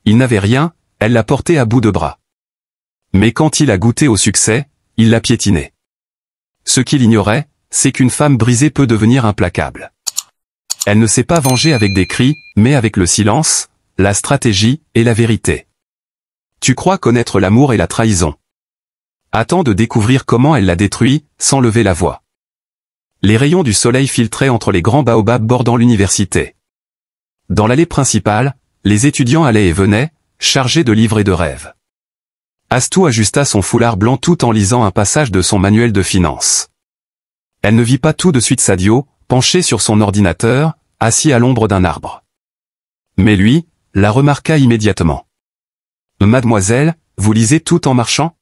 Il n'avait rien, elle l'a porté à bout de bras. Mais quand il a goûté au succès, il l'a piétiné. Ce qu'il ignorait, c'est qu'une femme brisée peut devenir implacable. Elle ne s'est pas vengée avec des cris, mais avec le silence, la stratégie et la vérité. Tu crois connaître l'amour et la trahison. Attends de découvrir comment elle l'a détruit, sans lever la voix. Les rayons du soleil filtraient entre les grands baobabs bordant l'université. Dans l'allée principale, les étudiants allaient et venaient, chargés de livres et de rêves. Astou ajusta son foulard blanc tout en lisant un passage de son manuel de finance. Elle ne vit pas tout de suite Sadio, penché sur son ordinateur, assis à l'ombre d'un arbre. Mais lui, la remarqua immédiatement. « Mademoiselle, vous lisez tout en marchant ?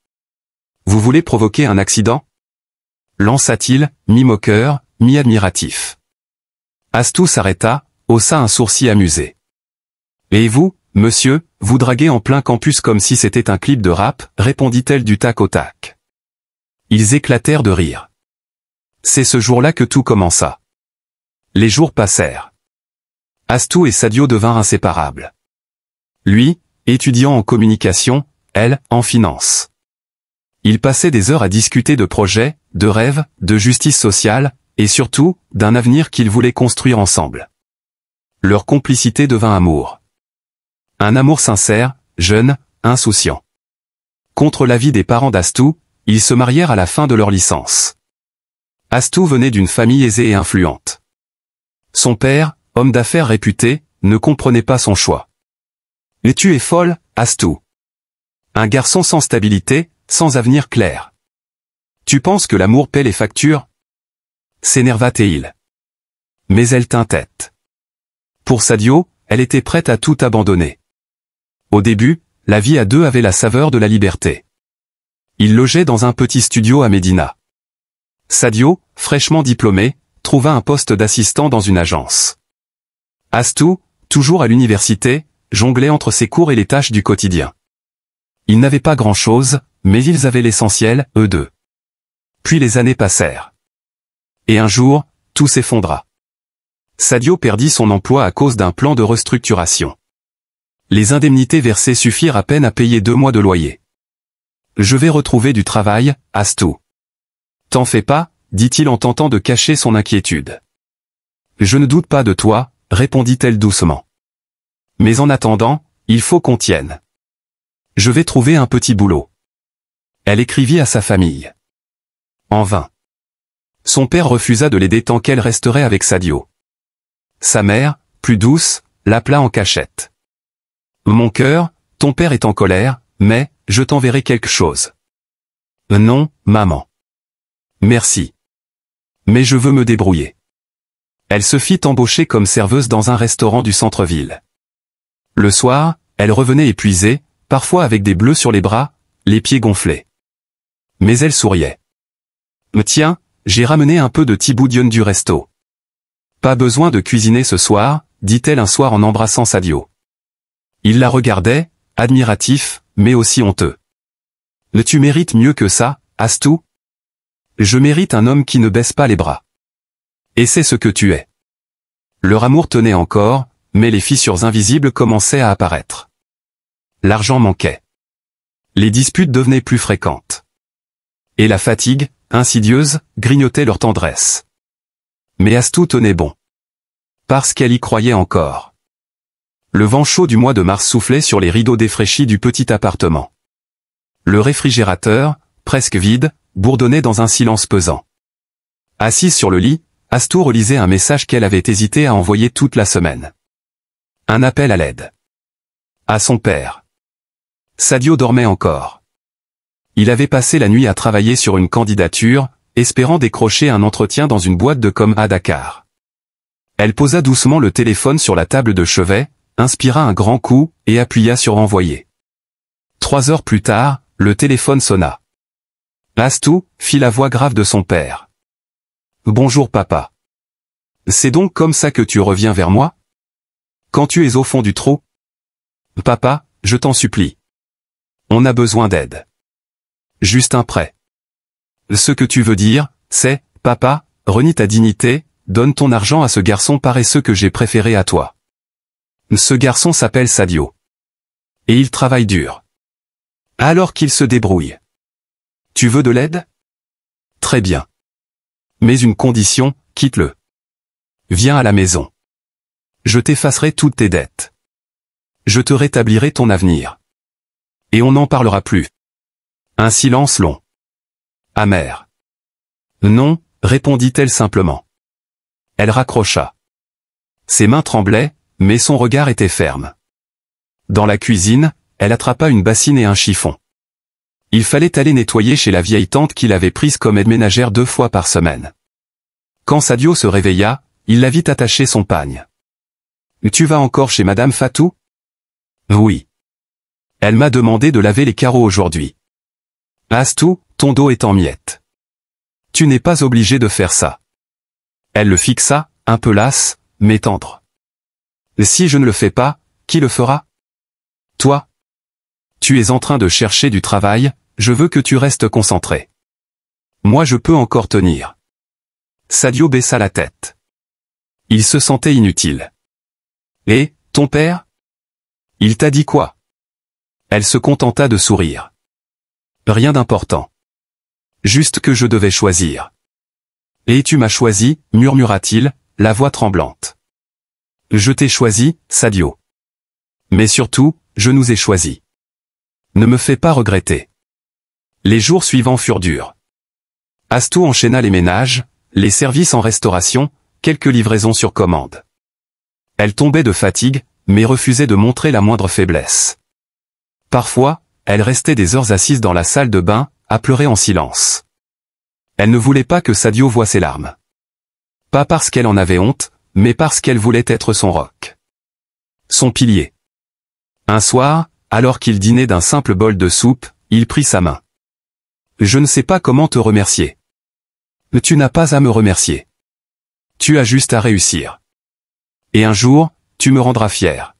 Vous voulez provoquer un accident ?» lança-t-il, mi-moqueur, mi-admiratif. Astou s'arrêta, haussa un sourcil amusé. « Et vous, monsieur, vous draguez en plein campus comme si c'était un clip de rap ?» répondit-elle du tac au tac. Ils éclatèrent de rire. C'est ce jour-là que tout commença. Les jours passèrent. Astou et Sadio devinrent inséparables. Lui, étudiant en communication, elle, en finance. Ils passaient des heures à discuter de projets, de rêves, de justice sociale, et surtout, d'un avenir qu'ils voulaient construire ensemble. Leur complicité devint amour. Un amour sincère, jeune, insouciant. Contre l'avis des parents d'Astou, ils se marièrent à la fin de leur licence. Astou venait d'une famille aisée et influente. Son père, homme d'affaires réputé, ne comprenait pas son choix. « Et tu es folle, Astou. Un garçon sans stabilité, sans avenir clair. Tu penses que l'amour paie les factures ?» s'énerva-t-il. Mais elle tint tête. Pour Sadio, elle était prête à tout abandonner. Au début, la vie à deux avait la saveur de la liberté. Ils logeaient dans un petit studio à Médina. Sadio, fraîchement diplômé, trouva un poste d'assistant dans une agence. Astou, toujours à l'université, jonglait entre ses cours et les tâches du quotidien. Ils n'avaient pas grand-chose, mais ils avaient l'essentiel, eux deux. Puis les années passèrent. Et un jour, tout s'effondra. Sadio perdit son emploi à cause d'un plan de restructuration. Les indemnités versées suffirent à peine à payer 2 mois de loyer. « Je vais retrouver du travail, Astou. »« T'en fais pas, dit-il en tentant de cacher son inquiétude. « Je ne doute pas de toi, répondit-elle doucement. Mais en attendant, il faut qu'on tienne. Je vais trouver un petit boulot. » Elle écrivit à sa famille. En vain. Son père refusa de l'aider tant qu'elle resterait avec Sadio. Sa mère, plus douce, l'appela en cachette. « Mon cœur, ton père est en colère, mais, je t'enverrai quelque chose. »« Non, maman. »« Merci. Mais je veux me débrouiller. » Elle se fit embaucher comme serveuse dans un restaurant du centre-ville. Le soir, elle revenait épuisée, parfois avec des bleus sur les bras, les pieds gonflés. Mais elle souriait. « Tiens, j'ai ramené un peu de tiboudion du resto. »« Pas besoin de cuisiner ce soir, » dit-elle un soir en embrassant Sadio. Il la regardait, admiratif, mais aussi honteux. « Tu mérites mieux que ça, Astou ? » ?»« Je mérite un homme qui ne baisse pas les bras. » »« Et c'est ce que tu es. » Leur amour tenait encore, mais les fissures invisibles commençaient à apparaître. L'argent manquait. Les disputes devenaient plus fréquentes. Et la fatigue, insidieuse, grignotait leur tendresse. Mais Astou tenait bon. Parce qu'elle y croyait encore. Le vent chaud du mois de mars soufflait sur les rideaux défraîchis du petit appartement. Le réfrigérateur, presque vide, bourdonnait dans un silence pesant. Assise sur le lit, Astou relisait un message qu'elle avait hésité à envoyer toute la semaine. Un appel à l'aide. À son père. Sadio dormait encore. Il avait passé la nuit à travailler sur une candidature, espérant décrocher un entretien dans une boîte de com à Dakar. Elle posa doucement le téléphone sur la table de chevet, inspira un grand coup, et appuya sur envoyer. 3 heures plus tard, le téléphone sonna. Astou, fit la voix grave de son père. « Bonjour papa. C'est donc comme ça que tu reviens vers moi ? Quand tu es au fond du trou ? Papa, je t'en supplie. On a besoin d'aide. Juste un prêt. Ce que tu veux dire, c'est, papa, renie ta dignité, donne ton argent à ce garçon paresseux que j'ai préféré à toi. Ce garçon s'appelle Sadio. Et il travaille dur. Alors qu'il se débrouille. Tu veux de l'aide? Très bien. Mais une condition, quitte-le. Viens à la maison. Je t'effacerai toutes tes dettes. Je te rétablirai ton avenir. Et on n'en parlera plus. Un silence long. Amer. Non, répondit-elle simplement. Elle raccrocha. Ses mains tremblaient, mais son regard était ferme. Dans la cuisine, elle attrapa une bassine et un chiffon. Il fallait aller nettoyer chez la vieille tante qu'il avait prise comme aide ménagère 2 fois par semaine. Quand Sadio se réveilla, il la vit attacher son pagne. « Tu vas encore chez Madame Fatou ?»« Oui. Elle m'a demandé de laver les carreaux aujourd'hui. »« Astou, ton dos est en miettes. Tu n'es pas obligé de faire ça. » Elle le fixa, un peu lasse, mais tendre. « Si je ne le fais pas, qui le fera? Toi. Tu es en train de chercher du travail, je veux que tu restes concentré. Moi je peux encore tenir. » Sadio baissa la tête. Il se sentait inutile. « Et, ton père? Il t'a dit quoi? » Elle se contenta de sourire. « Rien d'important. Juste que je devais choisir. »« Et tu m'as choisi, murmura-t-il, la voix tremblante. »« Je t'ai choisi, Sadio. Mais surtout, je nous ai choisis. Ne me fais pas regretter. » Les jours suivants furent durs. Astou enchaîna les ménages, les services en restauration, quelques livraisons sur commande. Elle tombait de fatigue, mais refusait de montrer la moindre faiblesse. Parfois, elle restait des heures assise dans la salle de bain, à pleurer en silence. Elle ne voulait pas que Sadio voie ses larmes. Pas parce qu'elle en avait honte, mais parce qu'elle voulait être son roc. Son pilier. Un soir, alors qu'il dînait d'un simple bol de soupe, il prit sa main. « Je ne sais pas comment te remercier. »« Tu n'as pas à me remercier. Tu as juste à réussir. Et un jour, tu me rendras fier. »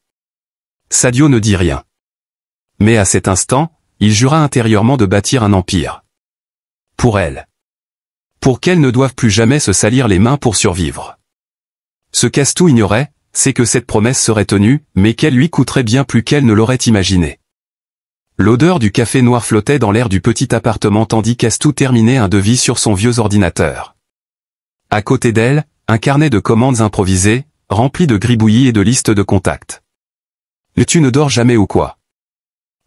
Sadio ne dit rien. Mais à cet instant, il jura intérieurement de bâtir un empire. Pour elle. Pour qu'elle ne doive plus jamais se salir les mains pour survivre. Ce qu'Astou ignorait, c'est que cette promesse serait tenue, mais qu'elle lui coûterait bien plus qu'elle ne l'aurait imaginé. L'odeur du café noir flottait dans l'air du petit appartement tandis qu'Astou terminait un devis sur son vieux ordinateur. À côté d'elle, un carnet de commandes improvisé, rempli de gribouillis et de listes de contacts. « Tu ne dors jamais ou quoi ?»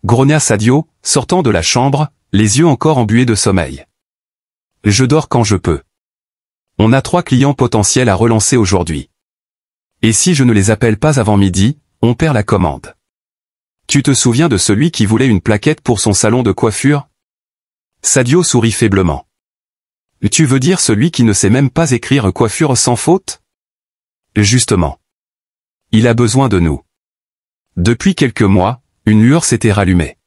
grogna Sadio, sortant de la chambre, les yeux encore embués de sommeil. « Je dors quand je peux. On a 3 clients potentiels à relancer aujourd'hui. Et si je ne les appelle pas avant midi, on perd la commande. Tu te souviens de celui qui voulait une plaquette pour son salon de coiffure ?» Sadio sourit faiblement. « Tu veux dire celui qui ne sait même pas écrire coiffure sans faute ? Justement. Il a besoin de nous. » Depuis quelques mois, une lueur s'était rallumée.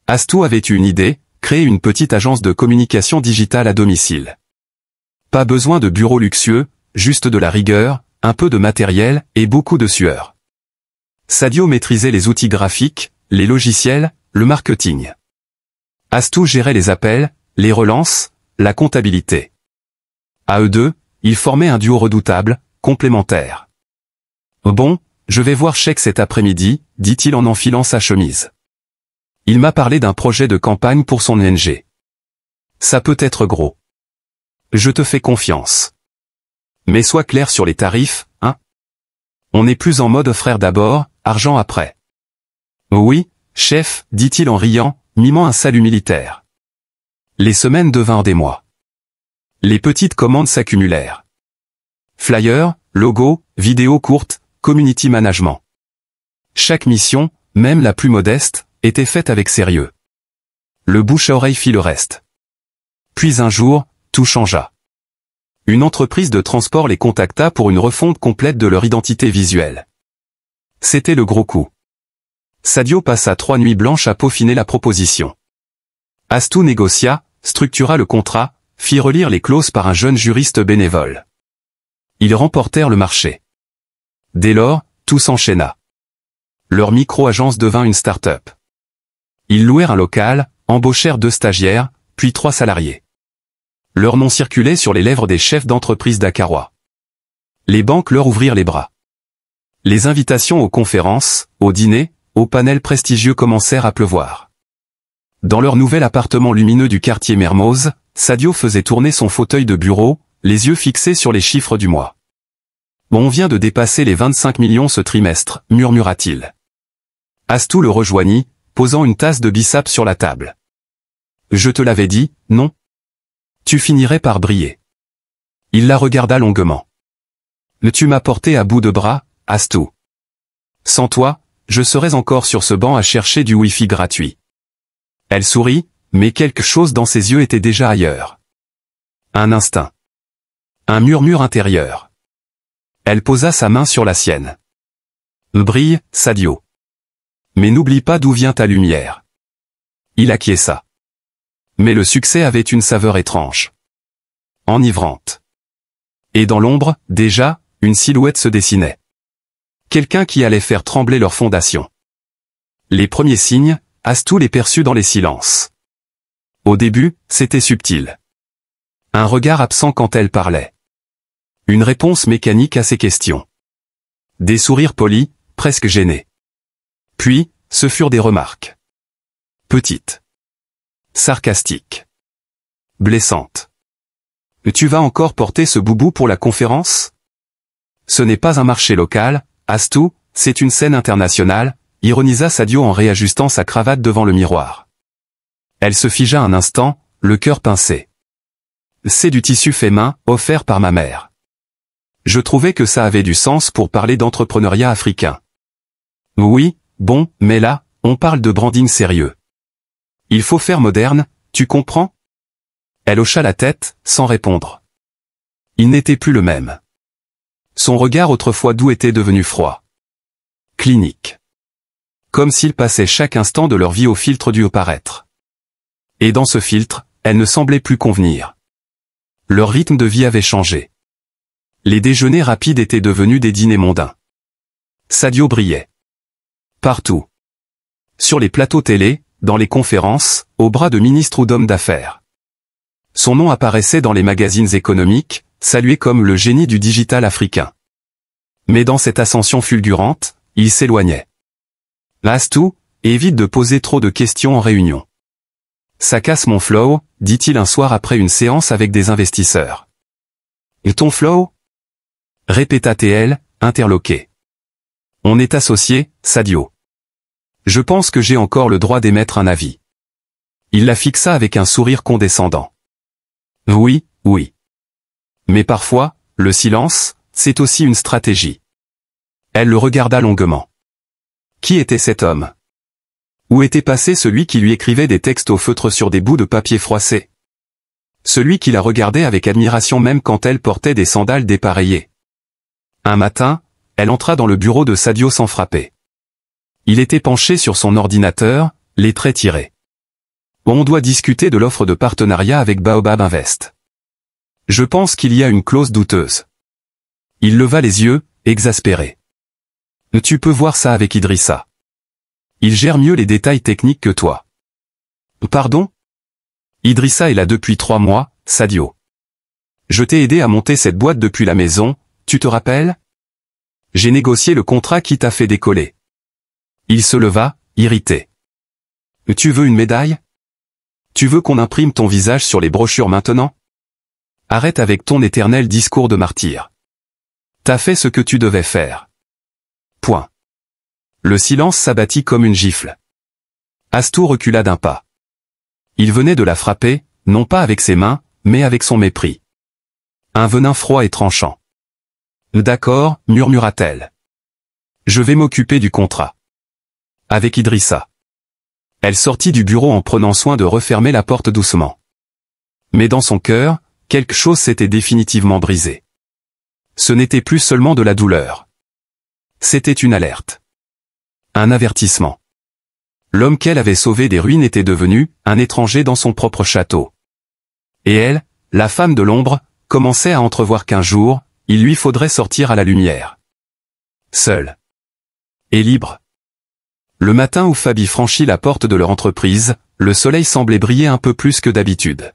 Astou avait eu une idée, créer une petite agence de communication digitale à domicile. Pas besoin de bureau luxueux, juste de la rigueur, un peu de matériel et beaucoup de sueur. Sadio maîtrisait les outils graphiques, les logiciels, le marketing. Astou gérait les appels, les relances, la comptabilité. À eux deux, ils formaient un duo redoutable, complémentaire. « Bon, je vais voir Cheikh cet après-midi », dit-il en enfilant sa chemise. Il m'a parlé d'un projet de campagne pour son ONG. Ça peut être gros. Je te fais confiance. Mais sois clair sur les tarifs, hein? On n'est plus en mode frère d'abord, argent après. Oui, chef, dit-il en riant, mimant un salut militaire. Les semaines devinrent des mois. Les petites commandes s'accumulèrent. Flyers, logos, vidéos courtes, community management. Chaque mission, même la plus modeste, était faite avec sérieux. Le bouche à oreille fit le reste. Puis un jour, tout changea. Une entreprise de transport les contacta pour une refonte complète de leur identité visuelle. C'était le gros coup. Sadio passa 3 nuits blanches à peaufiner la proposition. Astou négocia, structura le contrat, fit relire les clauses par un jeune juriste bénévole. Ils remportèrent le marché. Dès lors, tout s'enchaîna. Leur micro-agence devint une start-up. Ils louèrent un local, embauchèrent 2 stagiaires, puis 3 salariés. Leur nom circulait sur les lèvres des chefs d'entreprise dakarois. Les banques leur ouvrirent les bras. Les invitations aux conférences, aux dîners, aux panels prestigieux commencèrent à pleuvoir. Dans leur nouvel appartement lumineux du quartier Mermoz, Sadio faisait tourner son fauteuil de bureau, les yeux fixés sur les chiffres du mois. « On vient de dépasser les 25 millions ce trimestre, murmura-t-il. Astou le rejoignit, posant une tasse de bissap sur la table. « Je te l'avais dit, non? Tu finirais par briller. » Il la regarda longuement. « Tu m'as porté à bout de bras, Astou. Sans toi, je serais encore sur ce banc à chercher du Wi-Fi gratuit. » Elle sourit, mais quelque chose dans ses yeux était déjà ailleurs. Un instinct. Un murmure intérieur. Elle posa sa main sur la sienne. « Brille, Sadio. Mais n'oublie pas d'où vient ta lumière. » Il acquiesça. Mais le succès avait une saveur étrange. Enivrante. Et dans l'ombre, déjà, une silhouette se dessinait. Quelqu'un qui allait faire trembler leurs fondations. Les premiers signes, Astou les perçut dans les silences. Au début, c'était subtil. Un regard absent quand elle parlait. Une réponse mécanique à ses questions. Des sourires polis, presque gênés. Puis, ce furent des remarques. Petites. Sarcastiques. Blessantes. « Tu vas encore porter ce boubou pour la conférence? Ce n'est pas un marché local, Astou, c'est une scène internationale, ironisa Sadio en réajustant sa cravate devant le miroir. Elle se figea un instant, le cœur pincé. C'est du tissu fait main, offert par ma mère. Je trouvais que ça avait du sens pour parler d'entrepreneuriat africain. Oui, bon, mais là, on parle de branding sérieux. Il faut faire moderne, tu comprends? Elle hocha la tête, sans répondre. Il n'était plus le même. Son regard autrefois doux était devenu froid. Clinique. Comme s'il passait chaque instant de leur vie au filtre du haut-paraître. Et dans ce filtre, elle ne semblait plus convenir. Leur rythme de vie avait changé. Les déjeuners rapides étaient devenus des dîners mondains. Sadio brillait. Partout. Sur les plateaux télé, dans les conférences, au bras de ministres ou d'hommes d'affaires. Son nom apparaissait dans les magazines économiques, salué comme le génie du digital africain. Mais dans cette ascension fulgurante, il s'éloignait. Astou, évite de poser trop de questions en réunion. Ça casse mon flow, dit-il un soir après une séance avec des investisseurs. Et ton flow? Répéta-t-elle, interloquée. On est associés, Sadio. Je pense que j'ai encore le droit d'émettre un avis. Il la fixa avec un sourire condescendant. Oui, oui. Mais parfois, le silence, c'est aussi une stratégie. Elle le regarda longuement. Qui était cet homme? Où était passé celui qui lui écrivait des textes au feutre sur des bouts de papier froissé? Celui qui la regardait avec admiration même quand elle portait des sandales dépareillées. Un matin, elle entra dans le bureau de Sadio sans frapper. Il était penché sur son ordinateur, les traits tirés. On doit discuter de l'offre de partenariat avec Baobab Invest. Je pense qu'il y a une clause douteuse. Il leva les yeux, exaspéré. Tu peux voir ça avec Idrissa. Il gère mieux les détails techniques que toi. Pardon? Idrissa est là depuis 3 mois, Sadio. Je t'ai aidé à monter cette boîte depuis la maison, tu te rappelles? J'ai négocié le contrat qui t'a fait décoller. Il se leva, irrité. Tu veux une médaille? Tu veux qu'on imprime ton visage sur les brochures maintenant? Arrête avec ton éternel discours de martyr. T'as fait ce que tu devais faire. Point. Le silence s'abattit comme une gifle. Astou recula d'un pas. Il venait de la frapper, non pas avec ses mains, mais avec son mépris. Un venin froid et tranchant. D'accord, murmura-t-elle. Je vais m'occuper du contrat. Avec Idrissa. Elle sortit du bureau en prenant soin de refermer la porte doucement. Mais dans son cœur, quelque chose s'était définitivement brisé. Ce n'était plus seulement de la douleur. C'était une alerte. Un avertissement. L'homme qu'elle avait sauvé des ruines était devenu un étranger dans son propre château. Et elle, la femme de l'ombre, commençait à entrevoir qu'un jour, il lui faudrait sortir à la lumière. Seule. Et libre. Le matin où Fabi franchit la porte de leur entreprise, le soleil semblait briller un peu plus que d'habitude.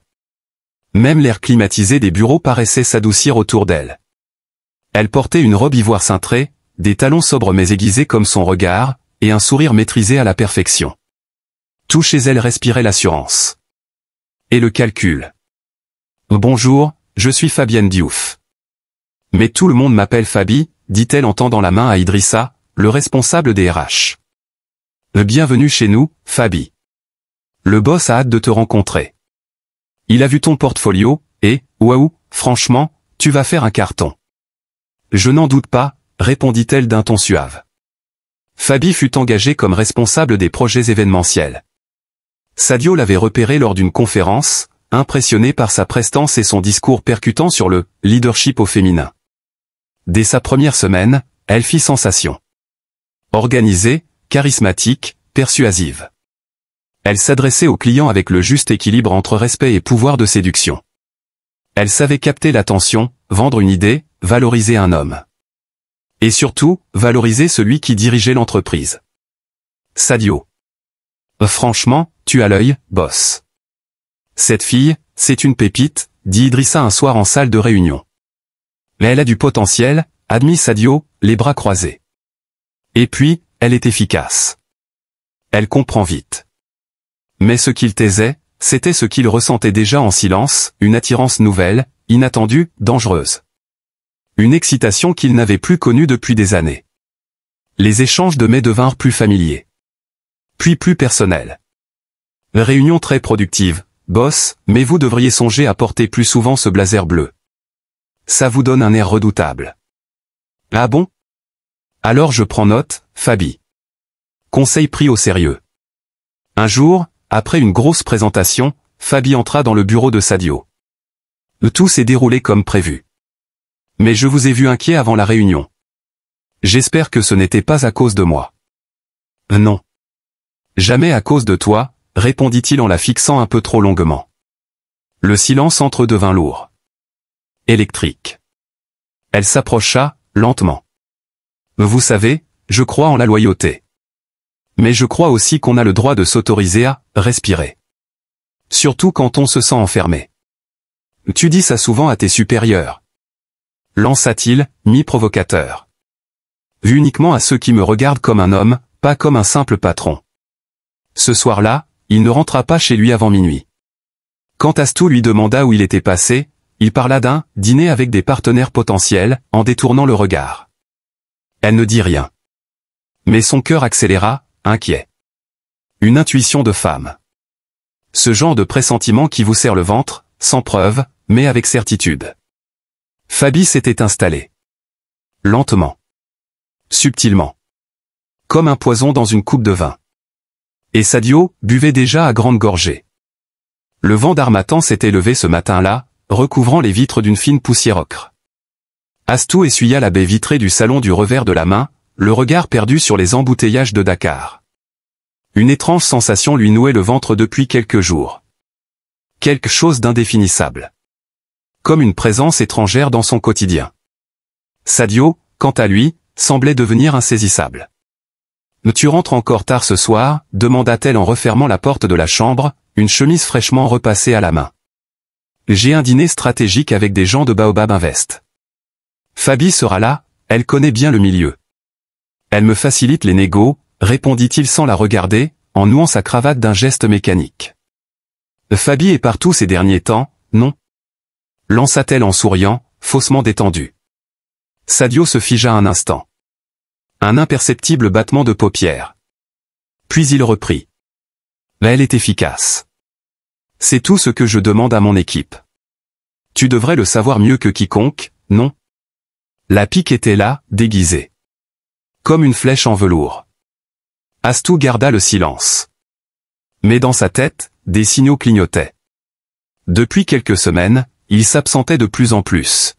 Même l'air climatisé des bureaux paraissait s'adoucir autour d'elle. Elle portait une robe ivoire cintrée, des talons sobres mais aiguisés comme son regard, et un sourire maîtrisé à la perfection. Tout chez elle respirait l'assurance. Et le calcul. Bonjour, je suis Fabienne Diouf. Mais tout le monde m'appelle Fabi, dit-elle en tendant la main à Idrissa, le responsable des RH. Bienvenue chez nous, Fabi. Le boss a hâte de te rencontrer. Il a vu ton portfolio, et, waouh, franchement, tu vas faire un carton. Je n'en doute pas, répondit-elle d'un ton suave. Fabi fut engagée comme responsable des projets événementiels. Sadio l'avait repérée lors d'une conférence, impressionné par sa prestance et son discours percutant sur le leadership au féminin. Dès sa première semaine, elle fit sensation. Organisée, charismatique, persuasive. Elle s'adressait aux clients avec le juste équilibre entre respect et pouvoir de séduction. Elle savait capter l'attention, vendre une idée, valoriser un homme. Et surtout, valoriser celui qui dirigeait l'entreprise. Sadio. Franchement, tu as l'œil, boss. Cette fille, c'est une pépite, dit Idrissa un soir en salle de réunion. Mais elle a du potentiel, admit Sadio, les bras croisés. Et puis, elle est efficace. Elle comprend vite. Mais ce qu'il taisait, c'était ce qu'il ressentait déjà en silence, une attirance nouvelle, inattendue, dangereuse. Une excitation qu'il n'avait plus connue depuis des années. Les échanges de mets devinrent plus familiers. Puis plus personnels. Réunion très productive, boss, mais vous devriez songer à porter plus souvent ce blazer bleu. Ça vous donne un air redoutable. Ah bon? Alors je prends note, Fabi. Conseil pris au sérieux. Un jour, après une grosse présentation, Fabi entra dans le bureau de Sadio. Tout s'est déroulé comme prévu. Mais je vous ai vu inquiet avant la réunion. J'espère que ce n'était pas à cause de moi. Non. Jamais à cause de toi, répondit-il en la fixant un peu trop longuement. Le silence entre eux devint lourd. Électrique. Elle s'approcha, lentement. Vous savez, je crois en la loyauté. Mais je crois aussi qu'on a le droit de s'autoriser à respirer. Surtout quand on se sent enfermé. Tu dis ça souvent à tes supérieurs. Lança-t-il, mi-provocateur. Vu uniquement à ceux qui me regardent comme un homme, pas comme un simple patron. Ce soir-là, il ne rentra pas chez lui avant minuit. Quand Astou lui demanda où il était passé, il parla d'un dîner avec des partenaires potentiels, en détournant le regard. Elle ne dit rien. Mais son cœur accéléra, inquiet. Une intuition de femme. Ce genre de pressentiment qui vous serre le ventre, sans preuve, mais avec certitude. Fabi s'était installée. Lentement. Subtilement. Comme un poison dans une coupe de vin. Et Sadio buvait déjà à grandes gorgées. Le vent d'harmattan s'était levé ce matin-là, recouvrant les vitres d'une fine poussière ocre. Astou essuya la baie vitrée du salon du revers de la main, le regard perdu sur les embouteillages de Dakar. Une étrange sensation lui nouait le ventre depuis quelques jours. Quelque chose d'indéfinissable. Comme une présence étrangère dans son quotidien. Sadio, quant à lui, semblait devenir insaisissable. « Tu rentres encore tard ce soir ?» demanda-t-elle en refermant la porte de la chambre, une chemise fraîchement repassée à la main. « J'ai un dîner stratégique avec des gens de Baobab Invest. Fabi sera là, elle connaît bien le milieu. Elle me facilite les négos, répondit-il sans la regarder, en nouant sa cravate d'un geste mécanique. Fabi est partout ces derniers temps, non? Lança-t-elle en souriant, faussement détendue. Sadio se figea un instant. Un imperceptible battement de paupières. Puis il reprit. Elle est efficace. C'est tout ce que je demande à mon équipe. Tu devrais le savoir mieux que quiconque, non? La pique était là, déguisée. Comme une flèche en velours. Astou garda le silence. Mais dans sa tête, des signaux clignotaient. Depuis quelques semaines, il s'absentait de plus en plus.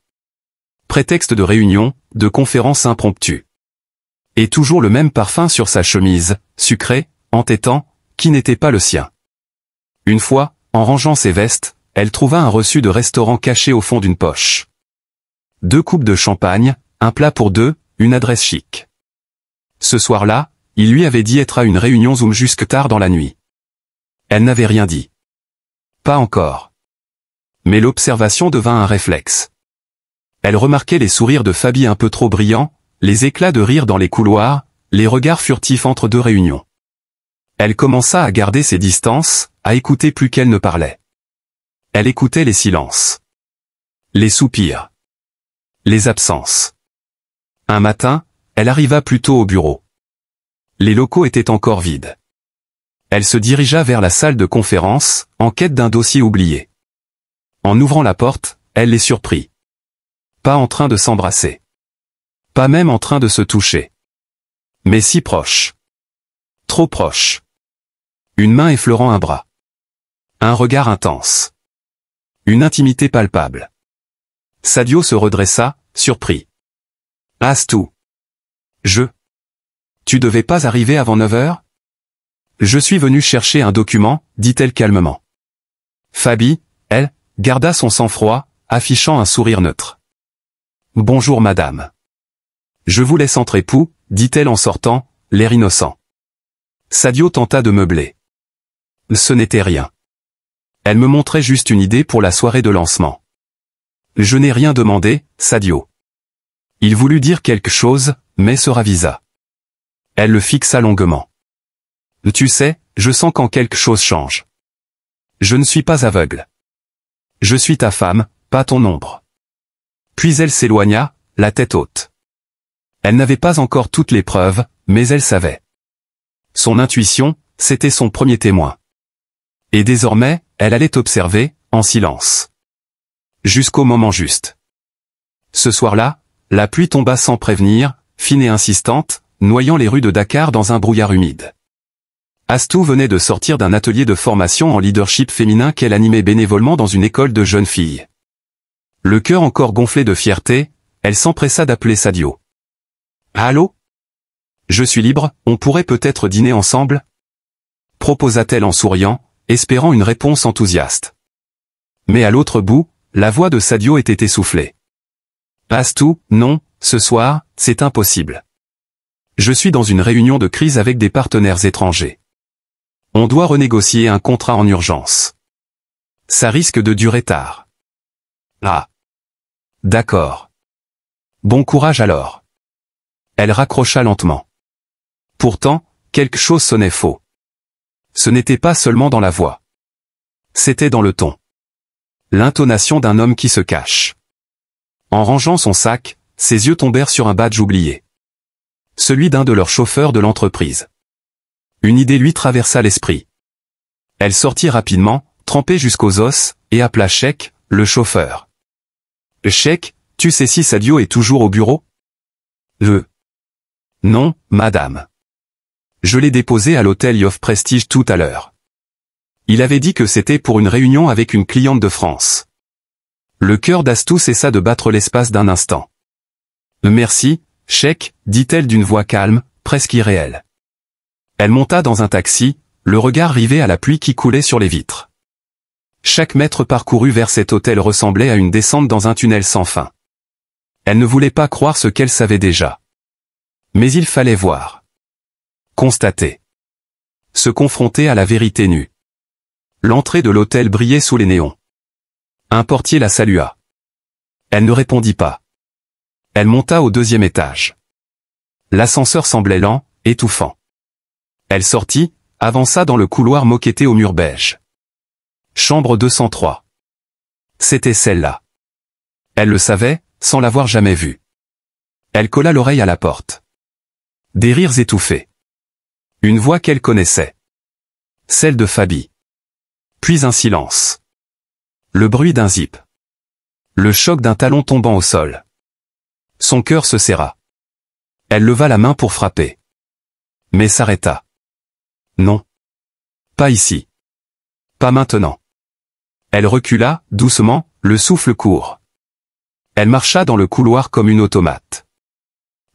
Prétexte de réunion, de conférence impromptue. Et toujours le même parfum sur sa chemise, sucré, entêtant, qui n'était pas le sien. Une fois, en rangeant ses vestes, elle trouva un reçu de restaurant caché au fond d'une poche. 2 coupes de champagne, un plat pour 2, une adresse chic. Ce soir-là, il lui avait dit être à une réunion Zoom jusque tard dans la nuit. Elle n'avait rien dit. Pas encore. Mais l'observation devint un réflexe. Elle remarquait les sourires de Fabi un peu trop brillants, les éclats de rire dans les couloirs, les regards furtifs entre deux réunions. Elle commença à garder ses distances, à écouter plus qu'elle ne parlait. Elle écoutait les silences, les soupirs, les absences. Un matin, elle arriva plus tôt au bureau. Les locaux étaient encore vides. Elle se dirigea vers la salle de conférence, en quête d'un dossier oublié. En ouvrant la porte, elle les surprit. Pas en train de s'embrasser. Pas même en train de se toucher. Mais si proche. Trop proche. Une main effleurant un bras. Un regard intense. Une intimité palpable. Sadio se redressa, surpris. « Astou. Tu devais pas arriver avant 9 heures ? Je suis venu chercher un document, dit-elle calmement. Fabi, elle, garda son sang-froid, affichant un sourire neutre. Bonjour madame. Je vous laisse entrer pou, dit-elle en sortant, l'air innocent. Sadio tenta de meubler. Ce n'était rien. Elle me montrait juste une idée pour la soirée de lancement. Je n'ai rien demandé, Sadio. Il voulut dire quelque chose, mais se ravisa. Elle le fixa longuement. Tu sais, je sens quand quelque chose change. Je ne suis pas aveugle. Je suis ta femme, pas ton ombre. Puis elle s'éloigna, la tête haute. Elle n'avait pas encore toutes les preuves, mais elle savait. Son intuition, c'était son premier témoin. Et désormais, elle allait observer, en silence. Jusqu'au moment juste. Ce soir-là, la pluie tomba sans prévenir, fine et insistante, noyant les rues de Dakar dans un brouillard humide. Astou venait de sortir d'un atelier de formation en leadership féminin qu'elle animait bénévolement dans une école de jeunes filles. Le cœur encore gonflé de fierté, elle s'empressa d'appeler Sadio. « Allô ? Je suis libre, on pourrait peut-être dîner ensemble ?» proposa-t-elle en souriant, espérant une réponse enthousiaste. Mais à l'autre bout, la voix de Sadio était essoufflée. « Astou, non, ce soir, c'est impossible. Je suis dans une réunion de crise avec des partenaires étrangers. On doit renégocier un contrat en urgence. Ça risque de durer tard. » Ah. D'accord. Bon courage alors. Elle raccrocha lentement. Pourtant, quelque chose sonnait faux. Ce n'était pas seulement dans la voix. C'était dans le ton. L'intonation d'un homme qui se cache. En rangeant son sac, ses yeux tombèrent sur un badge oublié. Celui d'un de leurs chauffeurs de l'entreprise. Une idée lui traversa l'esprit. Elle sortit rapidement, trempée jusqu'aux os, et appela Cheikh, le chauffeur. « Cheikh, tu sais si Sadio est toujours au bureau ?»« Non, madame. Je l'ai déposé à l'hôtel Yoff Prestige tout à l'heure. Il avait dit que c'était pour une réunion avec une cliente de France. » Le cœur d'Astou cessa de battre l'espace d'un instant. « Merci, Cheikh, dit-elle d'une voix calme, presque irréelle. Elle monta dans un taxi, le regard rivé à la pluie qui coulait sur les vitres. Chaque mètre parcouru vers cet hôtel ressemblait à une descente dans un tunnel sans fin. Elle ne voulait pas croire ce qu'elle savait déjà. Mais il fallait voir. Constater. Se confronter à la vérité nue. L'entrée de l'hôtel brillait sous les néons. Un portier la salua. Elle ne répondit pas. Elle monta au 2e étage. L'ascenseur semblait lent, étouffant. Elle sortit, avança dans le couloir moquetté au mur beige. Chambre 203. C'était celle-là. Elle le savait, sans l'avoir jamais vue. Elle colla l'oreille à la porte. Des rires étouffés. Une voix qu'elle connaissait. Celle de Fabi. Puis un silence. Le bruit d'un zip. Le choc d'un talon tombant au sol. Son cœur se serra. Elle leva la main pour frapper. Mais s'arrêta. Non. Pas ici. Pas maintenant. Elle recula, doucement, le souffle court. Elle marcha dans le couloir comme une automate.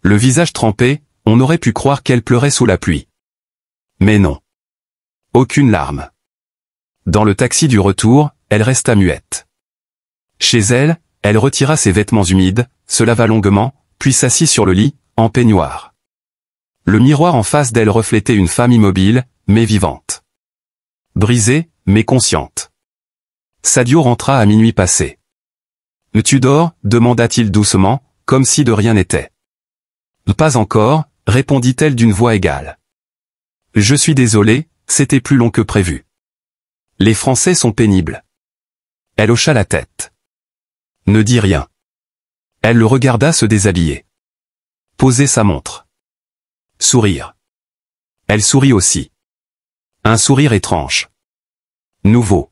Le visage trempé, on aurait pu croire qu'elle pleurait sous la pluie. Mais non. Aucune larme. Dans le taxi du retour, elle resta muette. Chez elle, elle retira ses vêtements humides, se lava longuement, puis s'assit sur le lit, en peignoir. Le miroir en face d'elle reflétait une femme immobile, mais vivante. Brisée, mais consciente. Sadio rentra à minuit passé. « Tu dors ?» demanda-t-il doucement, comme si de rien n'était. « Pas encore, répondit-elle d'une voix égale. Je suis désolé, c'était plus long que prévu. Les Français sont pénibles. Elle hocha la tête. Ne dis rien. Elle le regarda se déshabiller. Poser sa montre. Sourire. Elle sourit aussi. Un sourire étrange. Nouveau.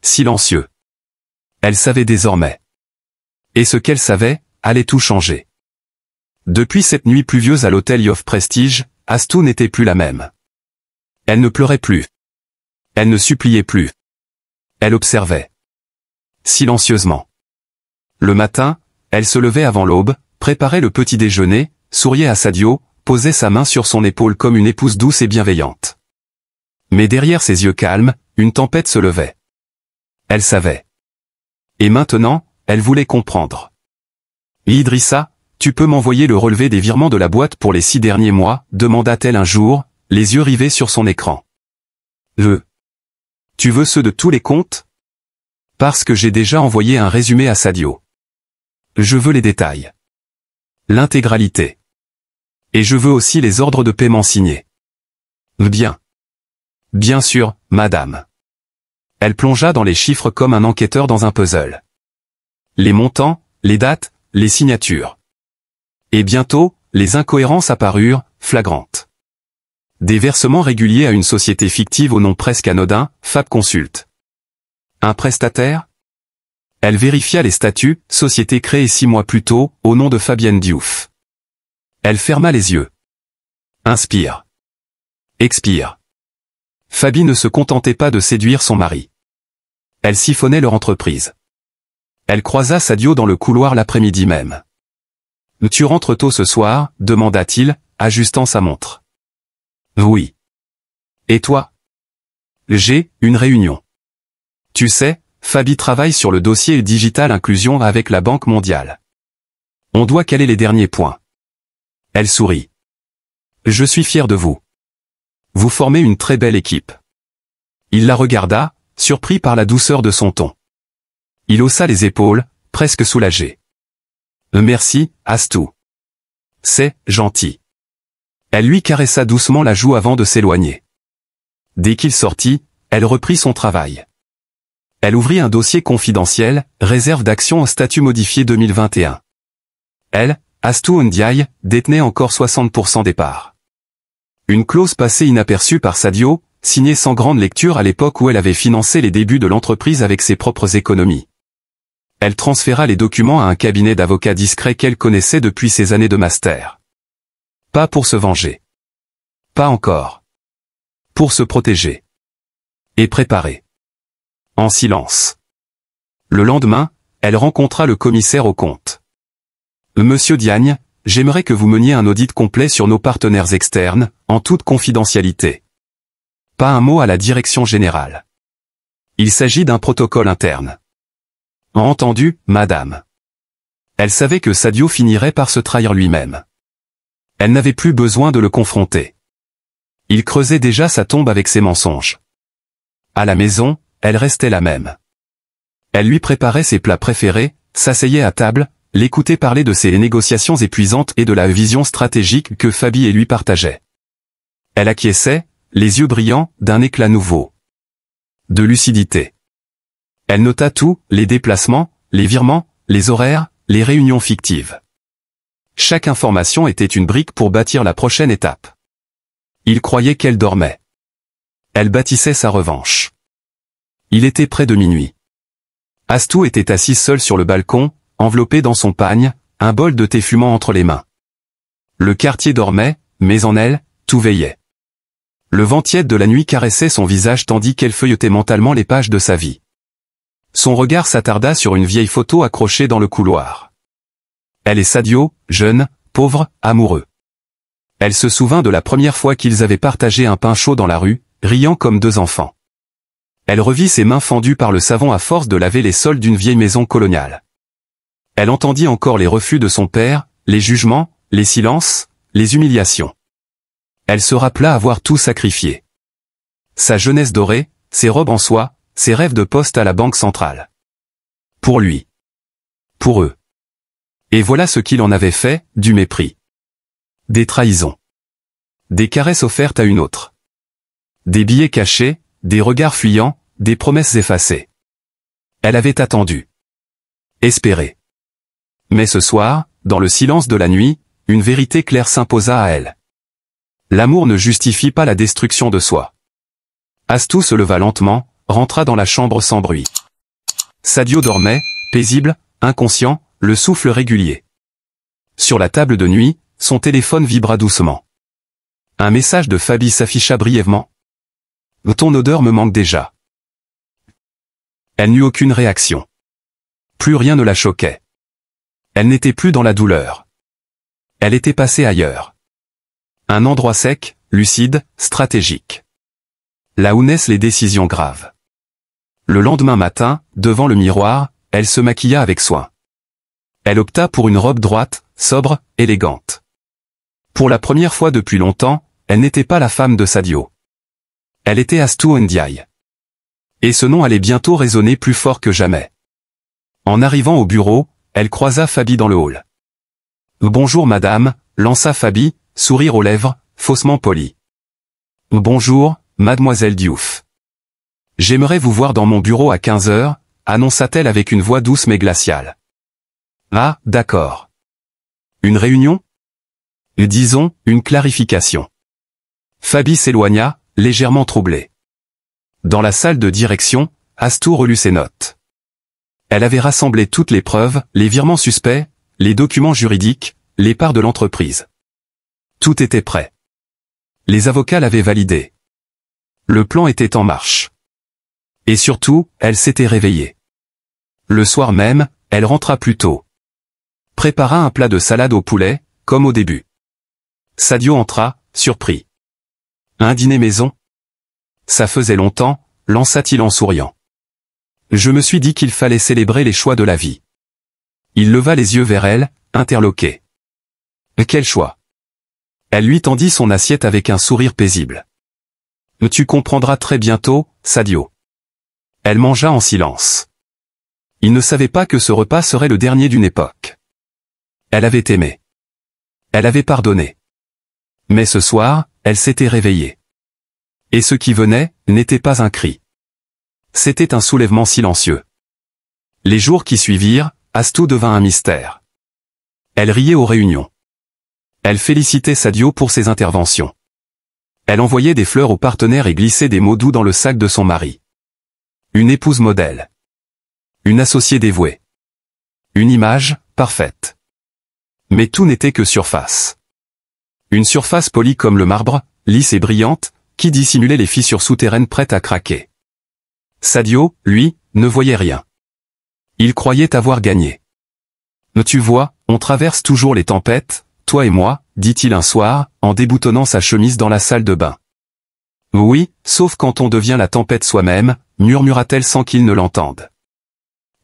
Silencieux. Elle savait désormais. Et ce qu'elle savait, allait tout changer. Depuis cette nuit pluvieuse à l'hôtel Yoff Prestige, Astou n'était plus la même. Elle ne pleurait plus. Elle ne suppliait plus. Elle observait. Silencieusement. Le matin, elle se levait avant l'aube, préparait le petit déjeuner, souriait à Sadio, posait sa main sur son épaule comme une épouse douce et bienveillante. Mais derrière ses yeux calmes, une tempête se levait. Elle savait. Et maintenant, elle voulait comprendre. « Idrissa, tu peux m'envoyer le relevé des virements de la boîte pour les 6 derniers mois ?» demanda-t-elle un jour, les yeux rivés sur son écran. « Tu veux ceux de tous les comptes ?» Parce que j'ai déjà envoyé un résumé à Sadio. Je veux les détails. L'intégralité. Et je veux aussi les ordres de paiement signés. Bien. Bien sûr, madame. Elle plongea dans les chiffres comme un enquêteur dans un puzzle. Les montants, les dates, les signatures. Et bientôt, les incohérences apparurent, flagrantes. Des versements réguliers à une société fictive au nom presque anodin, Fab Consult. Un prestataire? Elle vérifia les statuts, société créée 6 mois plus tôt, au nom de Fabienne Diouf. Elle ferma les yeux. Inspire. Expire. Fabi ne se contentait pas de séduire son mari. Elle siphonnait leur entreprise. Elle croisa Sadio dans le couloir l'après-midi même. « Tu rentres tôt ce soir ?» demanda-t-il, ajustant sa montre. « Oui. Et toi ?»« J'ai une réunion. Tu sais, Fabi travaille sur le dossier Digital Inclusion avec la Banque mondiale. On doit caler les derniers points. » Elle sourit. « Je suis fier de vous. Vous formez une très belle équipe. » Il la regarda, surpris par la douceur de son ton. Il haussa les épaules, presque soulagé. « Merci, Astou. C'est gentil. » Elle lui caressa doucement la joue avant de s'éloigner. Dès qu'il sortit, elle reprit son travail. Elle ouvrit un dossier confidentiel, réserve d'action au statut modifié 2021. Elle, Astou Ndiaye, détenait encore 60% des parts. Une clause passée inaperçue par Sadio, signée sans grande lecture à l'époque où elle avait financé les débuts de l'entreprise avec ses propres économies. Elle transféra les documents à un cabinet d'avocats discret qu'elle connaissait depuis ses années de master. Pas pour se venger. Pas encore. Pour se protéger. Et préparer. En silence. Le lendemain, elle rencontra le commissaire aux comptes. « Monsieur Diagne, j'aimerais que vous meniez un audit complet sur nos partenaires externes, en toute confidentialité. Pas un mot à la direction générale. Il s'agit d'un protocole interne. » Entendu, madame. Elle savait que Sadio finirait par se trahir lui-même. Elle n'avait plus besoin de le confronter. Il creusait déjà sa tombe avec ses mensonges. À la maison, elle restait la même. Elle lui préparait ses plats préférés, s'asseyait à table, l'écoutait parler de ses négociations épuisantes et de la vision stratégique que Fabi et lui partageaient. Elle acquiesçait, les yeux brillants, d'un éclat nouveau. De lucidité. Elle nota tout, les déplacements, les virements, les horaires, les réunions fictives. Chaque information était une brique pour bâtir la prochaine étape. Il croyait qu'elle dormait. Elle bâtissait sa revanche. Il était près de minuit. Astou était assise seule sur le balcon, enveloppée dans son pagne, un bol de thé fumant entre les mains. Le quartier dormait, mais en elle, tout veillait. Le vent tiède de la nuit caressait son visage tandis qu'elle feuilletait mentalement les pages de sa vie. Son regard s'attarda sur une vieille photo accrochée dans le couloir. Elle et Sadio, jeunes, pauvres, amoureux. Elle se souvint de la première fois qu'ils avaient partagé un pain chaud dans la rue, riant comme 2 enfants. Elle revit ses mains fendues par le savon à force de laver les sols d'une vieille maison coloniale. Elle entendit encore les refus de son père, les jugements, les silences, les humiliations. Elle se rappela avoir tout sacrifié. Sa jeunesse dorée, ses robes en soie, ses rêves de poste à la banque centrale. Pour lui. Pour eux. Et voilà ce qu'il en avait fait, du mépris. Des trahisons. Des caresses offertes à une autre. Des billets cachés, des regards fuyants, des promesses effacées. Elle avait attendu. Espéré. Mais ce soir, dans le silence de la nuit, une vérité claire s'imposa à elle. L'amour ne justifie pas la destruction de soi. Astou se leva lentement, rentra dans la chambre sans bruit. Sadio dormait, paisible, inconscient, le souffle régulier. Sur la table de nuit, son téléphone vibra doucement. Un message de Fabi s'afficha brièvement. « Ton odeur me manque déjà. » Elle n'eut aucune réaction. Plus rien ne la choquait. Elle n'était plus dans la douleur. Elle était passée ailleurs. Un endroit sec, lucide, stratégique. Là où naissent les décisions graves. Le lendemain matin, devant le miroir, elle se maquilla avec soin. Elle opta pour une robe droite, sobre, élégante. Pour la première fois depuis longtemps, elle n'était pas la femme de Sadio. Elle était Astou Ndiaye. Et ce nom allait bientôt résonner plus fort que jamais. En arrivant au bureau, elle croisa Fabi dans le hall. « Bonjour madame », lança Fabi, sourire aux lèvres, faussement poli. « Bonjour, mademoiselle Diouf. J'aimerais vous voir dans mon bureau à 15 heures, annonça-t-elle avec une voix douce mais glaciale. « Ah, d'accord. Une réunion ? Disons, une clarification. » Fabi s'éloigna, légèrement troublée. Dans la salle de direction, Astou relut ses notes. Elle avait rassemblé toutes les preuves, les virements suspects, les documents juridiques, les parts de l'entreprise. Tout était prêt. Les avocats l'avaient validé. Le plan était en marche. Et surtout, elle s'était réveillée. Le soir même, elle rentra plus tôt. Prépara un plat de salade au poulet, comme au début. Sadio entra, surpris. « Un dîner maison ? Ça faisait longtemps, lança-t-il en souriant. Je me suis dit qu'il fallait célébrer les choix de la vie. Il leva les yeux vers elle, interloqué. Quel choix ? Elle lui tendit son assiette avec un sourire paisible. Tu comprendras très bientôt, Sadio. Elle mangea en silence. Il ne savait pas que ce repas serait le dernier d'une époque. Elle avait aimé. Elle avait pardonné. Mais ce soir, elle s'était réveillée. Et ce qui venait, n'était pas un cri. C'était un soulèvement silencieux. Les jours qui suivirent, Astou devint un mystère. Elle riait aux réunions. Elle félicitait Sadio pour ses interventions. Elle envoyait des fleurs aux partenaires et glissait des mots doux dans le sac de son mari. Une épouse modèle. Une associée dévouée. Une image, parfaite. Mais tout n'était que surface. Une surface polie comme le marbre, lisse et brillante, qui dissimulait les fissures souterraines prêtes à craquer. Sadio, lui, ne voyait rien. Il croyait avoir gagné. « Tu vois, on traverse toujours les tempêtes, toi et moi, dit-il un soir, en déboutonnant sa chemise dans la salle de bain. « Oui, sauf quand on devient la tempête soi-même, murmura-t-elle sans qu'il ne l'entende.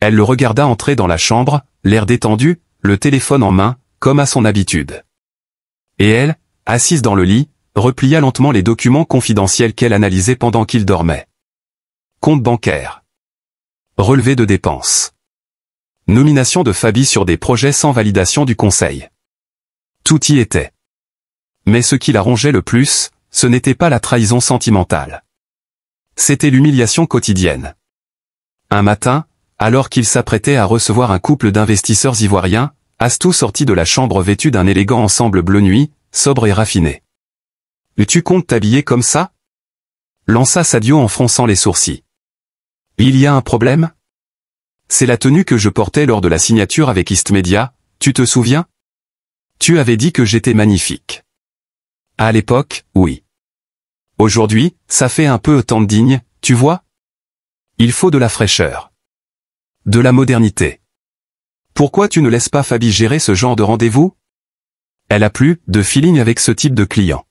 Elle le regarda entrer dans la chambre, l'air détendu, le téléphone en main, comme à son habitude. Et elle, assise dans le lit, replia lentement les documents confidentiels qu'elle analysait pendant qu'il dormait. Compte bancaire. Relevé de dépenses. Nomination de Fabi sur des projets sans validation du conseil. Tout y était. Mais ce qui la rongeait le plus, ce n'était pas la trahison sentimentale. C'était l'humiliation quotidienne. Un matin, alors qu'il s'apprêtait à recevoir un couple d'investisseurs ivoiriens, Astou sortit de la chambre vêtu d'un élégant ensemble bleu nuit, sobre et raffiné. « Tu comptes t'habiller comme ça ?» lança Sadio en fronçant les sourcils. « Il y a un problème ? C'est la tenue que je portais lors de la signature avec East Media, tu te souviens ? Tu avais dit que j'étais magnifique. » À l'époque, oui. Aujourd'hui, ça fait un peu digne, tu vois ? Il faut de la fraîcheur. De la modernité. Pourquoi tu ne laisses pas Fabi gérer ce genre de rendez-vous ? Elle a plus de feeling avec ce type de client.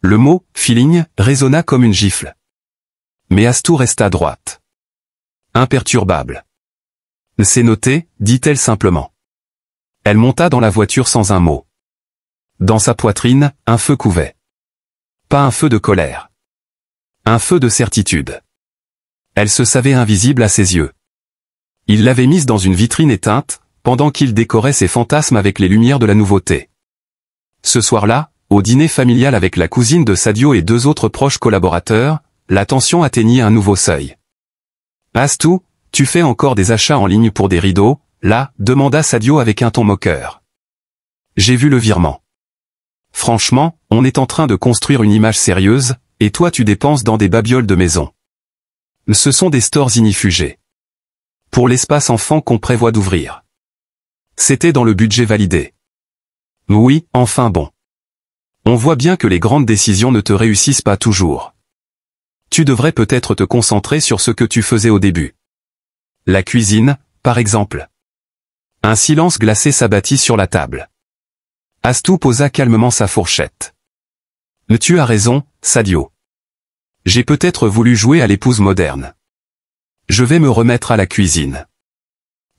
Le mot « feeling » résonna comme une gifle. Mais Astou resta droite. Imperturbable. « C'est noté », dit-elle simplement. Elle monta dans la voiture sans un mot. Dans sa poitrine, un feu couvait. Pas un feu de colère. Un feu de certitude. Elle se savait invisible à ses yeux. Il l'avait mise dans une vitrine éteinte, pendant qu'il décorait ses fantasmes avec les lumières de la nouveauté. Ce soir-là, au dîner familial avec la cousine de Sadio et 2 autres proches collaborateurs, la tension atteignit un nouveau seuil. « Astou, tu fais encore des achats en ligne pour des rideaux, là ?» demanda Sadio avec un ton moqueur. « J'ai vu le virement. Franchement, on est en train de construire une image sérieuse, et toi tu dépenses dans des babioles de maison. Ce sont des stores inifugés. Pour l'espace enfant qu'on prévoit d'ouvrir. C'était dans le budget validé. Oui, enfin bon. On voit bien que les grandes décisions ne te réussissent pas toujours. Tu devrais peut-être te concentrer sur ce que tu faisais au début. La cuisine, par exemple. » Un silence glacé s'abattit sur la table. Astou posa calmement sa fourchette. « Tu as raison, Sadio. J'ai peut-être voulu jouer à l'épouse moderne. Je vais me remettre à la cuisine.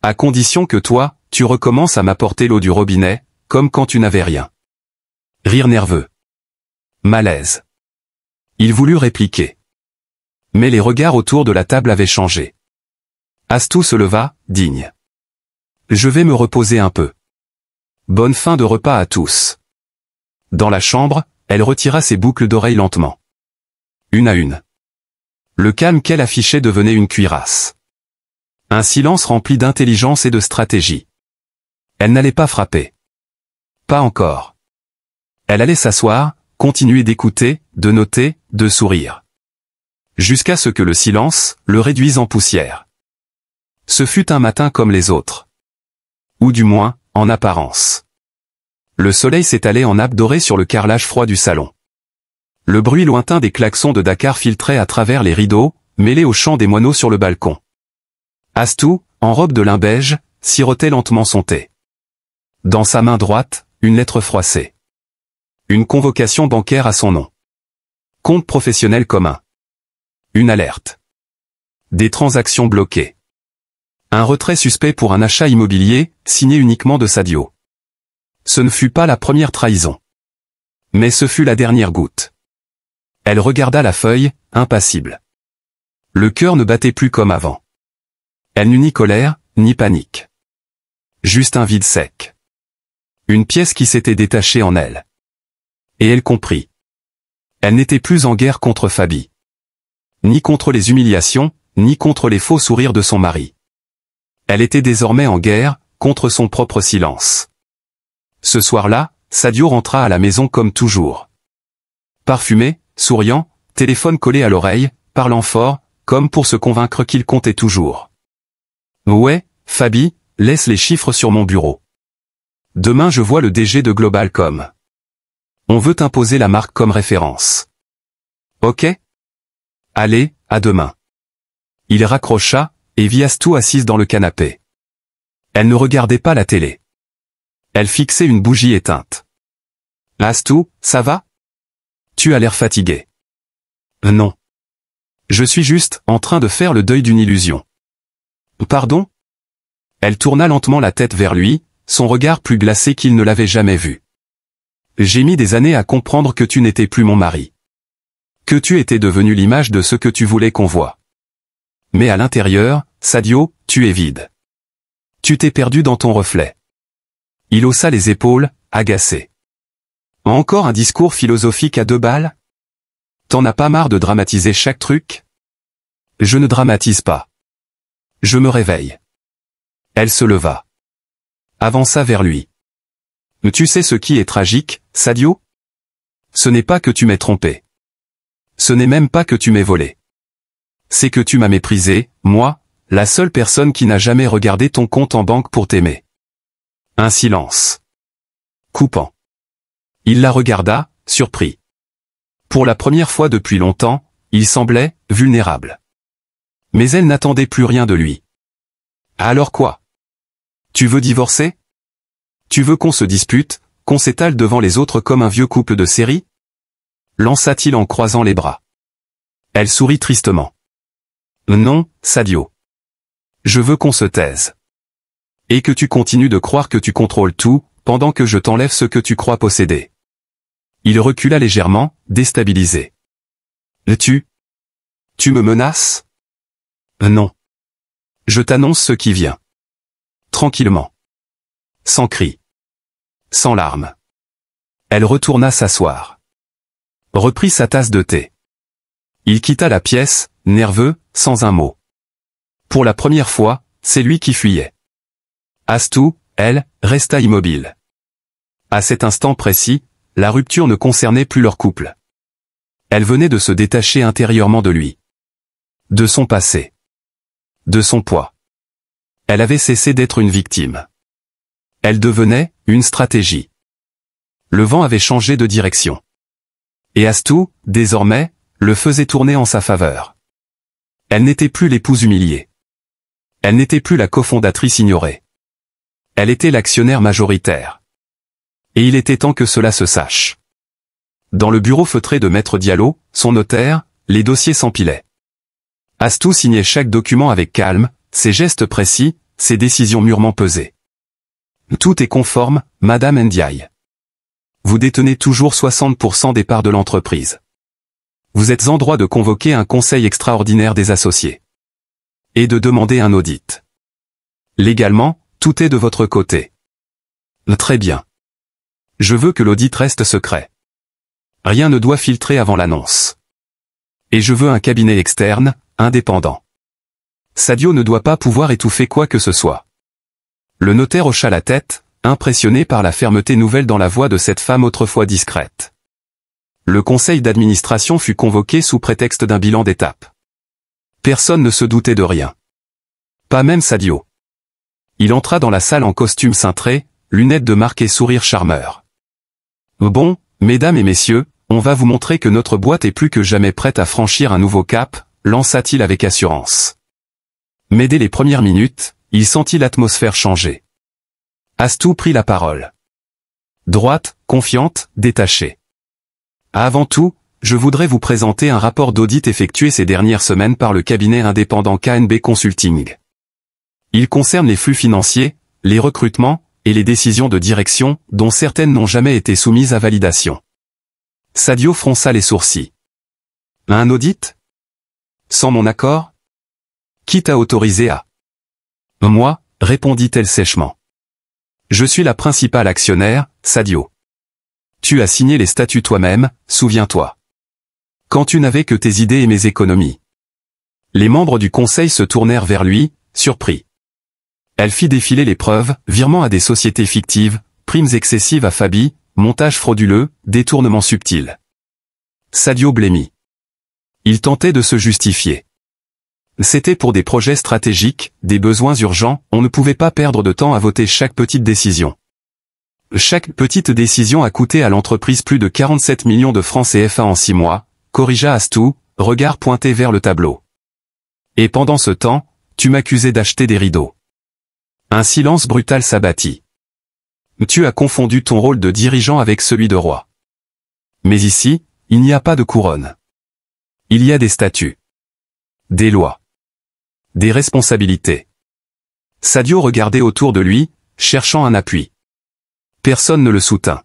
À condition que toi, tu recommences à m'apporter l'eau du robinet, comme quand tu n'avais rien. » Rire nerveux. Malaise. Il voulut répliquer. Mais les regards autour de la table avaient changé. Astou se leva, digne. « Je vais me reposer un peu. Bonne fin de repas à tous. » Dans la chambre, elle retira ses boucles d'oreilles lentement. Une à une. Le calme qu'elle affichait devenait une cuirasse. Un silence rempli d'intelligence et de stratégie. Elle n'allait pas frapper. Pas encore. Elle allait s'asseoir, continuer d'écouter, de noter, de sourire. Jusqu'à ce que le silence le réduise en poussière. Ce fut un matin comme les autres. Ou du moins, en apparence. Le soleil s'étalait en nappe dorée sur le carrelage froid du salon. Le bruit lointain des klaxons de Dakar filtrait à travers les rideaux, mêlé au chant des moineaux sur le balcon. Astou, en robe de lin beige, sirotait lentement son thé. Dans sa main droite, une lettre froissée. Une convocation bancaire à son nom. Compte professionnel commun. Une alerte. Des transactions bloquées. Un retrait suspect pour un achat immobilier, signé uniquement de Sadio. Ce ne fut pas la première trahison. Mais ce fut la dernière goutte. Elle regarda la feuille, impassible. Le cœur ne battait plus comme avant. Elle n'eut ni colère, ni panique. Juste un vide sec. Une pièce qui s'était détachée en elle. Et elle comprit. Elle n'était plus en guerre contre Fabi. Ni contre les humiliations, ni contre les faux sourires de son mari. Elle était désormais en guerre, contre son propre silence. Ce soir-là, Sadio rentra à la maison comme toujours. Parfumé, souriant, téléphone collé à l'oreille, parlant fort, comme pour se convaincre qu'il comptait toujours. « Ouais, Fabi, laisse les chiffres sur mon bureau. Demain je vois le DG de Globalcom. On veut imposer la marque comme référence. Ok ? Allez, à demain. » Il raccrocha, et vit Astou assise dans le canapé. Elle ne regardait pas la télé. Elle fixait une bougie éteinte. « Astou, ça va ? Tu as l'air fatigué. »« Non. Je suis juste en train de faire le deuil d'une illusion. »« Pardon ?» Elle tourna lentement la tête vers lui, son regard plus glacé qu'il ne l'avait jamais vu. « J'ai mis des années à comprendre que tu n'étais plus mon mari. Que tu étais devenu l'image de ce que tu voulais qu'on voie. Mais à l'intérieur, Sadio, tu es vide. Tu t'es perdu dans ton reflet. » Il haussa les épaules, agacé. « Encore un discours philosophique à 2 balles ? T'en as pas marre de dramatiser chaque truc ? » ?»« Je ne dramatise pas. Je me réveille. » Elle se leva. Avança vers lui. « Tu sais ce qui est tragique, Sadio ? Ce n'est pas que tu m'aies trompé. Ce n'est même pas que tu m'aies volé. C'est que tu m'as méprisé, moi, la seule personne qui n'a jamais regardé ton compte en banque pour t'aimer. » Un silence. Coupant. Il la regarda, surpris. Pour la première fois depuis longtemps, il semblait vulnérable. Mais elle n'attendait plus rien de lui. « Alors quoi ? Tu veux divorcer ? Tu veux qu'on se dispute, qu'on s'étale devant les autres comme un vieux couple de série ? » lança-t-il en croisant les bras. Elle sourit tristement. « Non, Sadio. Je veux qu'on se taise. Et que tu continues de croire que tu contrôles tout, pendant que je t'enlève ce que tu crois posséder. » Il recula légèrement, déstabilisé. « Tu me menaces ? » ?»« Non. Je t'annonce ce qui vient. Tranquillement. Sans cris. Sans larmes. Elle retourna s'asseoir. Reprit sa tasse de thé. Il quitta la pièce, nerveux, sans un mot. Pour la première fois, c'est lui qui fuyait. Astou, elle, resta immobile. À cet instant précis, la rupture ne concernait plus leur couple. Elle venait de se détacher intérieurement de lui. De son passé. De son poids. Elle avait cessé d'être une victime. Elle devenait une stratégie. Le vent avait changé de direction. Et Astou, désormais, le faisait tourner en sa faveur. Elle n'était plus l'épouse humiliée. Elle n'était plus la cofondatrice ignorée. Elle était l'actionnaire majoritaire. Et il était temps que cela se sache. Dans le bureau feutré de Maître Diallo, son notaire, les dossiers s'empilaient. Astou signait chaque document avec calme, ses gestes précis, ses décisions mûrement pesées. Tout est conforme, Madame Ndiaye. Vous détenez toujours 60% des parts de l'entreprise. Vous êtes en droit de convoquer un conseil extraordinaire des associés. Et de demander un audit. Légalement, tout est de votre côté. Très bien. Je veux que l'audit reste secret. Rien ne doit filtrer avant l'annonce. Et je veux un cabinet externe, indépendant. Sadio ne doit pas pouvoir étouffer quoi que ce soit. Le notaire hocha la tête, impressionné par la fermeté nouvelle dans la voix de cette femme autrefois discrète. Le conseil d'administration fut convoqué sous prétexte d'un bilan d'étape. Personne ne se doutait de rien. Pas même Sadio. Il entra dans la salle en costume cintré, lunettes de marque et sourire charmeur. Bon, mesdames et messieurs, on va vous montrer que notre boîte est plus que jamais prête à franchir un nouveau cap, lança-t-il avec assurance. Mais dès les premières minutes, il sentit l'atmosphère changer. Astou prit la parole. Droite, confiante, détachée. Avant tout, je voudrais vous présenter un rapport d'audit effectué ces dernières semaines par le cabinet indépendant KNB Consulting. Il concerne les flux financiers, les recrutements, et les décisions de direction, dont certaines n'ont jamais été soumises à validation. Sadio fronça les sourcils. Un audit? Sans mon accord? Qui t'a autorisé à? Moi, répondit-elle sèchement. Je suis la principale actionnaire, Sadio. Tu as signé les statuts toi-même, souviens-toi. Quand tu n'avais que tes idées et mes économies. Les membres du conseil se tournèrent vers lui, surpris. Elle fit défiler les preuves, virements à des sociétés fictives, primes excessives à Fabi, montage frauduleux, détournement subtil. Sadio blêmit. Il tentait de se justifier. C'était pour des projets stratégiques, des besoins urgents, on ne pouvait pas perdre de temps à voter chaque petite décision. Chaque petite décision a coûté à l'entreprise plus de 47 millions de francs CFA en 6 mois, corrigea Astou, regard pointé vers le tableau. Et pendant ce temps, tu m'accusais d'acheter des rideaux. Un silence brutal s'abattit. Tu as confondu ton rôle de dirigeant avec celui de roi. Mais ici, il n'y a pas de couronne. Il y a des statuts. Des lois. Des responsabilités. Sadio regardait autour de lui, cherchant un appui. Personne ne le soutint.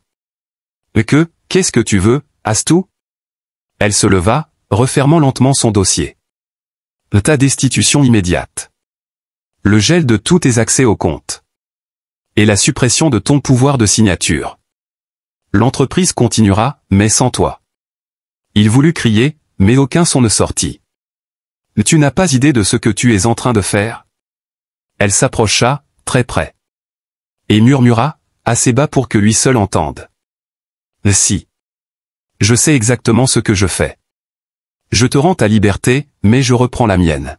Qu'est-ce que tu veux, Astou? Elle se leva, refermant lentement son dossier. Ta destitution immédiate. Le gel de tous tes accès au compte. Et la suppression de ton pouvoir de signature. L'entreprise continuera, mais sans toi. Il voulut crier, mais aucun son ne sortit. Tu n'as pas idée de ce que tu es en train de faire? Elle s'approcha, très près. Et murmura, assez bas pour que lui seul entende. Si. Je sais exactement ce que je fais. Je te rends ta liberté, mais je reprends la mienne.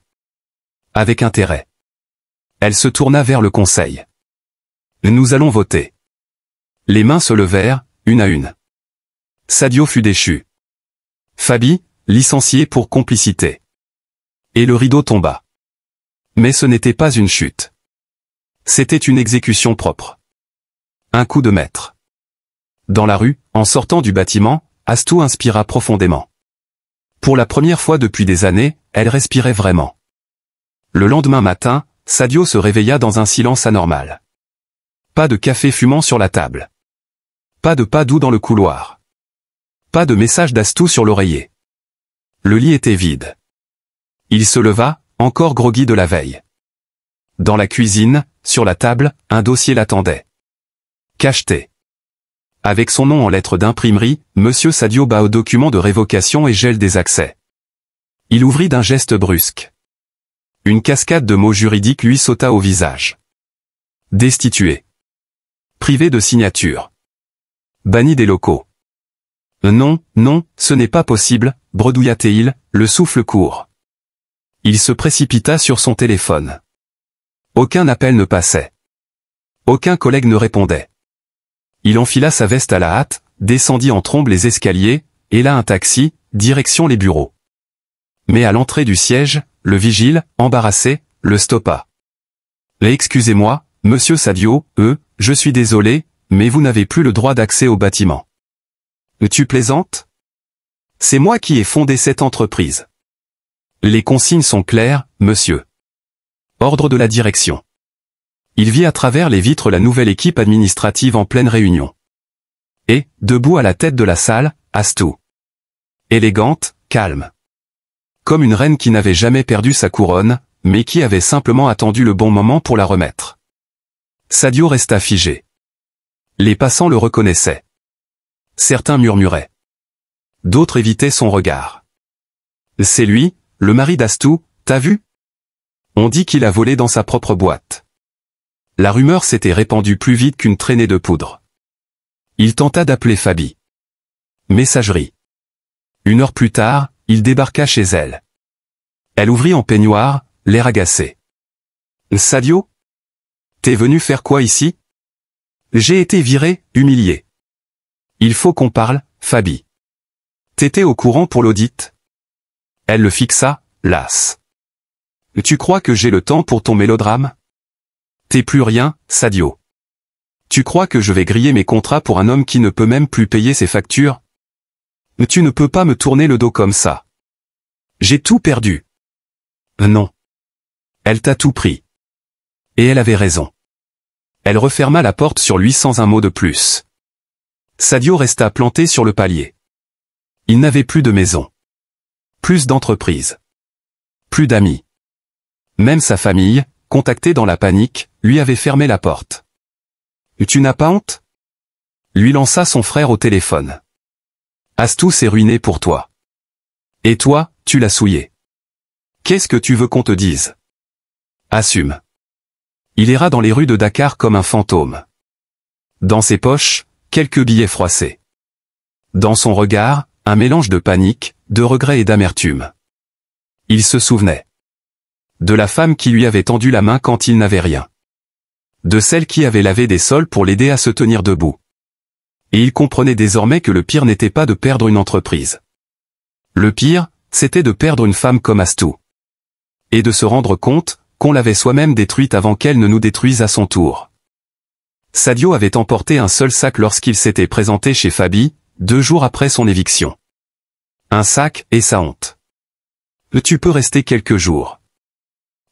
Avec intérêt. Elle se tourna vers le conseil. Nous allons voter. Les mains se levèrent, une à une. Sadio fut déchu. Fabi, licencié pour complicité. Et le rideau tomba. Mais ce n'était pas une chute. C'était une exécution propre. Un coup de maître. Dans la rue, en sortant du bâtiment, Astou inspira profondément. Pour la première fois depuis des années, elle respirait vraiment. Le lendemain matin, Sadio se réveilla dans un silence anormal. Pas de café fumant sur la table. Pas de pas doux dans le couloir. Pas de message d'Astou sur l'oreiller. Le lit était vide. Il se leva, encore groggy de la veille. Dans la cuisine, sur la table, un dossier l'attendait. Cacheté. Avec son nom en lettres d'imprimerie, Monsieur Sadio bat au document de révocation et gèle des accès. Il ouvrit d'un geste brusque. Une cascade de mots juridiques lui sauta au visage. Destitué. Privé de signature. Banni des locaux. Non, non, ce n'est pas possible, bredouilla-t-il, le souffle court. Il se précipita sur son téléphone. Aucun appel ne passait. Aucun collègue ne répondait. Il enfila sa veste à la hâte, descendit en trombe les escaliers, et là un taxi, direction les bureaux. Mais à l'entrée du siège, le vigile, embarrassé, le stoppa. « Excusez-moi, monsieur Sadio, je suis désolé, mais vous n'avez plus le droit d'accès au bâtiment. »« Tu plaisantes ? C'est moi qui ai fondé cette entreprise. »« Les consignes sont claires, monsieur. » Ordre de la direction. Il vit à travers les vitres la nouvelle équipe administrative en pleine réunion. Et, debout à la tête de la salle, Astou. Élégante, calme. Comme une reine qui n'avait jamais perdu sa couronne, mais qui avait simplement attendu le bon moment pour la remettre. Sadio resta figé. Les passants le reconnaissaient. Certains murmuraient. D'autres évitaient son regard. C'est lui, le mari d'Astou, t'as vu ? On dit qu'il a volé dans sa propre boîte. La rumeur s'était répandue plus vite qu'une traînée de poudre. Il tenta d'appeler Fabi. Messagerie. 1 heure plus tard, il débarqua chez elle. Elle ouvrit en peignoir, l'air agacé. Sadio ? T'es venu faire quoi ici ? J'ai été viré, humilié. Il faut qu'on parle, Fabi. T'étais au courant pour l'audit ? Elle le fixa, lasse. Tu crois que j'ai le temps pour ton mélodrame ? T'es plus rien, Sadio. Tu crois que je vais griller mes contrats pour un homme qui ne peut même plus payer ses factures ? Tu ne peux pas me tourner le dos comme ça. J'ai tout perdu. Non. Elle t'a tout pris. Et elle avait raison. Elle referma la porte sur lui sans un mot de plus. Sadio resta planté sur le palier. Il n'avait plus de maison. Plus d'entreprise. Plus d'amis. Même sa famille, contactée dans la panique, lui avait fermé la porte. « Tu n'as pas honte ?» lui lança son frère au téléphone. « Astou s'est ruiné pour toi. Et toi, tu l'as souillé. Qu'est-ce que tu veux qu'on te dise ? Assume. » Il erra dans les rues de Dakar comme un fantôme. Dans ses poches, quelques billets froissés. Dans son regard, un mélange de panique, de regret et d'amertume. Il se souvenait. De la femme qui lui avait tendu la main quand il n'avait rien. De celle qui avait lavé des sols pour l'aider à se tenir debout. Et il comprenait désormais que le pire n'était pas de perdre une entreprise. Le pire, c'était de perdre une femme comme Astou. Et de se rendre compte qu'on l'avait soi-même détruite avant qu'elle ne nous détruise à son tour. Sadio avait emporté un seul sac lorsqu'il s'était présenté chez Fabi, 2 jours après son éviction. Un sac et sa honte. Tu peux rester quelques jours.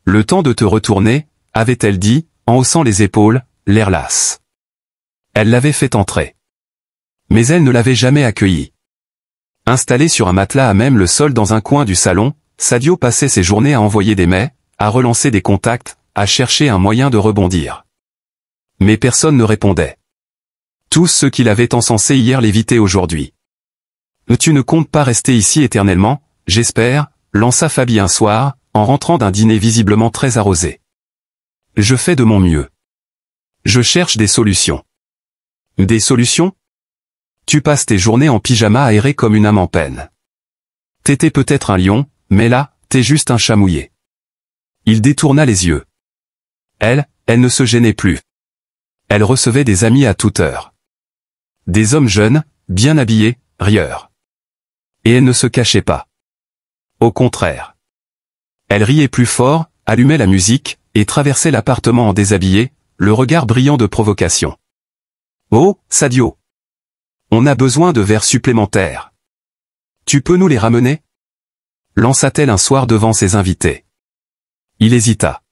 Le temps de te retourner, avait-elle dit, en haussant les épaules, l'air lasse. Elle l'avait fait entrer. Mais elle ne l'avait jamais accueilli. Installé sur un matelas à même le sol dans un coin du salon, Sadio passait ses journées à envoyer des mails, à relancer des contacts, à chercher un moyen de rebondir. Mais personne ne répondait. Tous ceux qui l'avaient encensé hier l'évitaient aujourd'hui. « Tu ne comptes pas rester ici éternellement, j'espère », lança Fabi un soir, en rentrant d'un dîner visiblement très arrosé. « Je fais de mon mieux. Je cherche des solutions. » « Des solutions ? Tu passes tes journées en pyjama à errer comme une âme en peine. T'étais peut-être un lion, mais là, t'es juste un chat mouillé. » Il détourna les yeux. Elle ne se gênait plus. Elle recevait des amis à toute heure. Des hommes jeunes, bien habillés, rieurs. Et elle ne se cachait pas. Au contraire. Elle riait plus fort, allumait la musique, et traversait l'appartement en déshabillé, le regard brillant de provocation. « Oh, Sadio. On a besoin de verres supplémentaires. Tu peux nous les ramener ?» lança-t-elle un soir devant ses invités. Il hésita.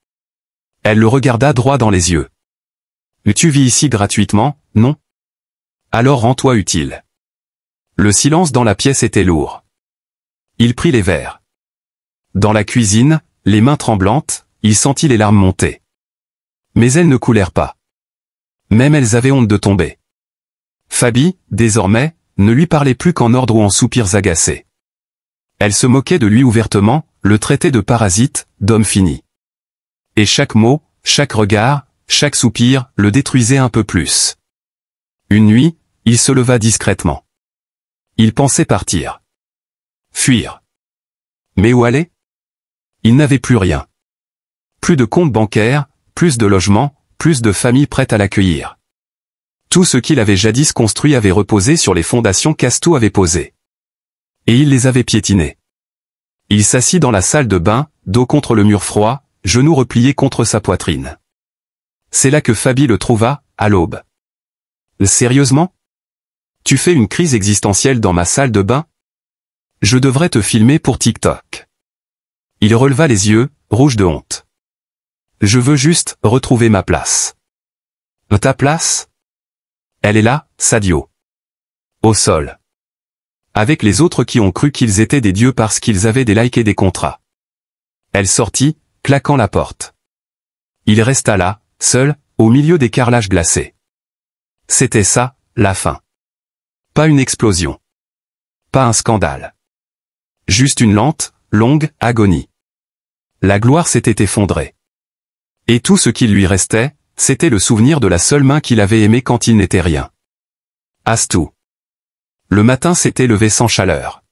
Elle le regarda droit dans les yeux. « Tu vis ici gratuitement, non ? Alors rends-toi utile. » Le silence dans la pièce était lourd. Il prit les verres. Dans la cuisine, les mains tremblantes, il sentit les larmes monter. Mais elles ne coulèrent pas. Même elles avaient honte de tomber. Fabi, désormais, ne lui parlait plus qu'en ordre ou en soupirs agacés. Elle se moquait de lui ouvertement, le traitait de parasite, d'homme fini. Et chaque mot, chaque regard, chaque soupir, le détruisait un peu plus. Une nuit, il se leva discrètement. Il pensait partir. Fuir. Mais où aller? Il n'avait plus rien. Plus de compte bancaire, plus de logement, plus de famille prête à l'accueillir. Tout ce qu'il avait jadis construit avait reposé sur les fondations qu'Astou avait posées. Et il les avait piétinées. Il s'assit dans la salle de bain, dos contre le mur froid, genoux repliés contre sa poitrine. C'est là que Fabi le trouva, à l'aube. Sérieusement? Tu fais une crise existentielle dans ma salle de bain? Je devrais te filmer pour TikTok. Il releva les yeux, rouge de honte. Je veux juste retrouver ma place. Ta place? Elle est là, Sadio. Au sol. Avec les autres qui ont cru qu'ils étaient des dieux parce qu'ils avaient des likes et des contrats. Elle sortit, claquant la porte. Il resta là, seul, au milieu des carrelages glacés. C'était ça, la fin. Pas une explosion. Pas un scandale. Juste une lente, longue agonie. La gloire s'était effondrée. Et tout ce qui lui restait, c'était le souvenir de la seule main qu'il avait aimée quand il n'était rien. Astou. Le matin s'était levé sans chaleur.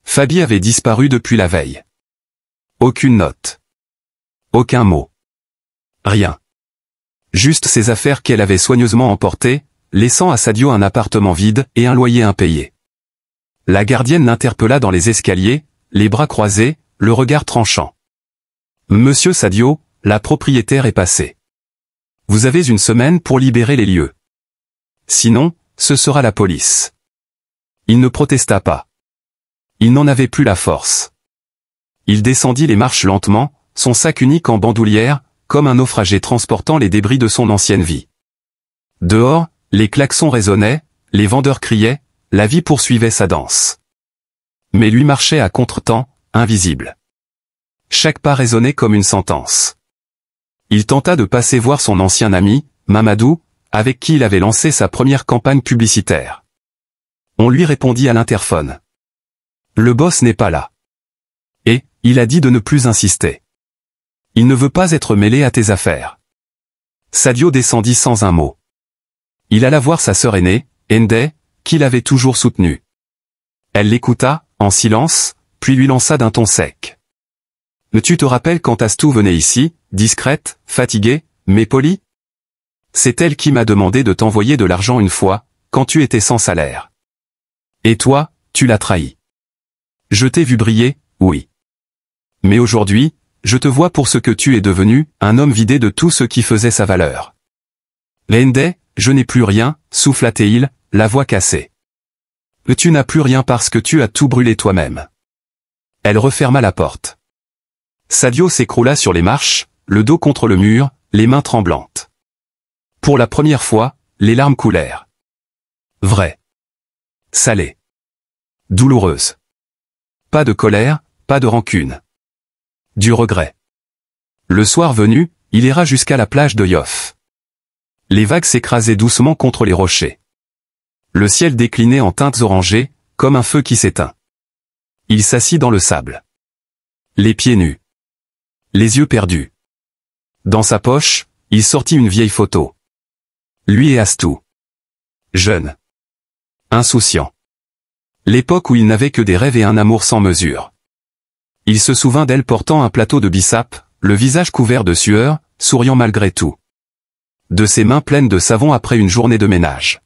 Fabi avait disparu depuis la veille. Aucune note. Aucun mot. Rien. Juste ses affaires qu'elle avait soigneusement emportées, laissant à Sadio un appartement vide et un loyer impayé. La gardienne l'interpella dans les escaliers, les bras croisés, le regard tranchant. « Monsieur Sadio, la propriétaire est passée. Vous avez une semaine pour libérer les lieux. Sinon, ce sera la police. » Il ne protesta pas. Il n'en avait plus la force. Il descendit les marches lentement, son sac unique en bandoulière, comme un naufragé transportant les débris de son ancienne vie. Dehors, les klaxons résonnaient, les vendeurs criaient, la vie poursuivait sa danse. Mais lui marchait à contre-temps, invisible. Chaque pas résonnait comme une sentence. Il tenta de passer voir son ancien ami, Mamadou, avec qui il avait lancé sa première campagne publicitaire. On lui répondit à l'interphone. Le boss n'est pas là. Et, il a dit de ne plus insister. Il ne veut pas être mêlé à tes affaires. Sadio descendit sans un mot. Il alla voir sa sœur aînée, Ndé, qui l'avait toujours soutenu. Elle l'écouta, en silence, puis lui lança d'un ton sec. Tu te rappelles quand Astou venait ici, discrète, fatiguée, mais polie? C'est elle qui m'a demandé de t'envoyer de l'argent une fois, quand tu étais sans salaire. Et toi, tu l'as trahi. Je t'ai vu briller, oui. Mais aujourd'hui, je te vois pour ce que tu es devenu, un homme vidé de tout ce qui faisait sa valeur. Ndé, je n'ai plus rien, souffla-t-il, la voix cassée. Tu n'as plus rien parce que tu as tout brûlé toi-même. Elle referma la porte. Sadio s'écroula sur les marches, le dos contre le mur, les mains tremblantes. Pour la première fois, les larmes coulèrent. Vraies. Salées. Douloureuses. Pas de colère, pas de rancune. Du regret. Le soir venu, il ira jusqu'à la plage de Yoff. Les vagues s'écrasaient doucement contre les rochers. Le ciel déclinait en teintes orangées, comme un feu qui s'éteint. Il s'assit dans le sable. Les pieds nus. Les yeux perdus. Dans sa poche, il sortit une vieille photo. Lui et Astou. Jeune. Insouciant. L'époque où il n'avait que des rêves et un amour sans mesure. Il se souvint d'elle portant un plateau de bissap, le visage couvert de sueur, souriant malgré tout. De ses mains pleines de savon après une journée de ménage.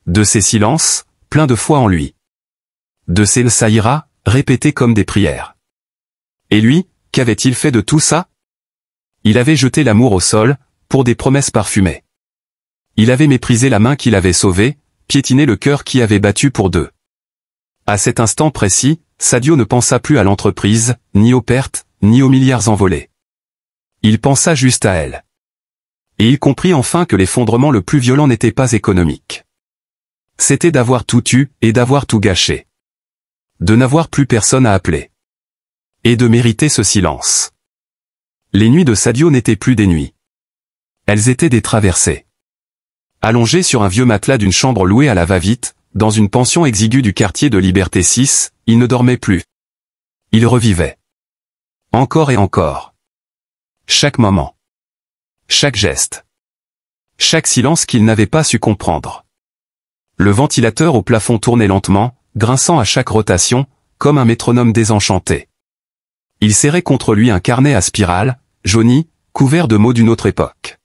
De ses silences, pleins de foi en lui. De ses saïras, répétés comme des prières. Et lui, qu'avait-il fait de tout ça? Il avait jeté l'amour au sol, pour des promesses parfumées. Il avait méprisé la main qui l'avait sauvé, piétiné le cœur qui avait battu pour deux. À cet instant précis, Sadio ne pensa plus à l'entreprise, ni aux pertes, ni aux milliards envolés. Il pensa juste à elle. Et il comprit enfin que l'effondrement le plus violent n'était pas économique. C'était d'avoir tout eu, et d'avoir tout gâché. De n'avoir plus personne à appeler. Et de mériter ce silence. Les nuits de Sadio n'étaient plus des nuits. Elles étaient des traversées. Allongé sur un vieux matelas d'une chambre louée à la va-vite, dans une pension exiguë du quartier de Liberté 6, il ne dormait plus. Il revivait. Encore et encore. Chaque moment. Chaque geste. Chaque silence qu'il n'avait pas su comprendre. Le ventilateur au plafond tournait lentement, grinçant à chaque rotation, comme un métronome désenchanté. Il serrait contre lui un carnet à spirale, jauni, couvert de mots d'une autre époque.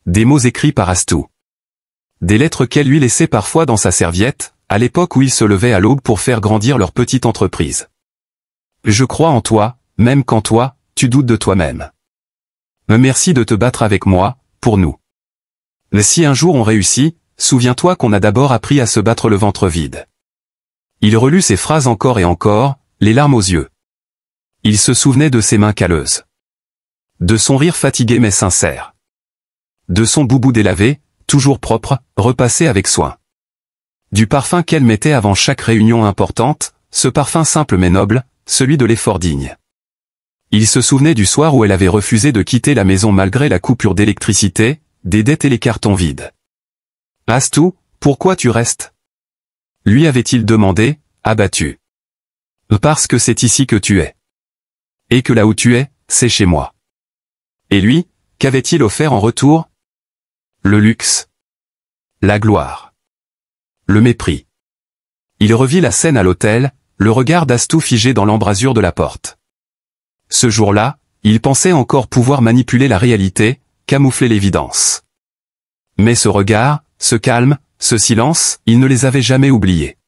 Des mots écrits par Astou. Des lettres qu'elle lui laissait parfois dans sa serviette, à l'époque où il se levait à l'aube pour faire grandir leur petite entreprise. Je crois en toi, même quand toi, tu doutes de toi-même. Merci de te battre avec moi, pour nous. Si un jour on réussit, souviens-toi qu'on a d'abord appris à se battre le ventre vide. Il relut ces phrases encore et encore, les larmes aux yeux. Il se souvenait de ses mains calleuses. De son rire fatigué mais sincère. De son boubou délavé, toujours propre, repassé avec soin. Du parfum qu'elle mettait avant chaque réunion importante, ce parfum simple mais noble, celui de l'effort digne. Il se souvenait du soir où elle avait refusé de quitter la maison malgré la coupure d'électricité, des dettes et les cartons vides. « Astou, pourquoi tu restes ?» lui avait-il demandé, abattu. « Parce que c'est ici que tu es. Et que là où tu es, c'est chez moi. » Et lui, qu'avait-il offert en retour? Le luxe. La gloire. Le mépris. Il revit la scène à l'hôtel, le regard d'Astou figé dans l'embrasure de la porte. Ce jour-là, il pensait encore pouvoir manipuler la réalité, camoufler l'évidence. Mais ce regard, ce calme, ce silence, il ne les avait jamais oubliés.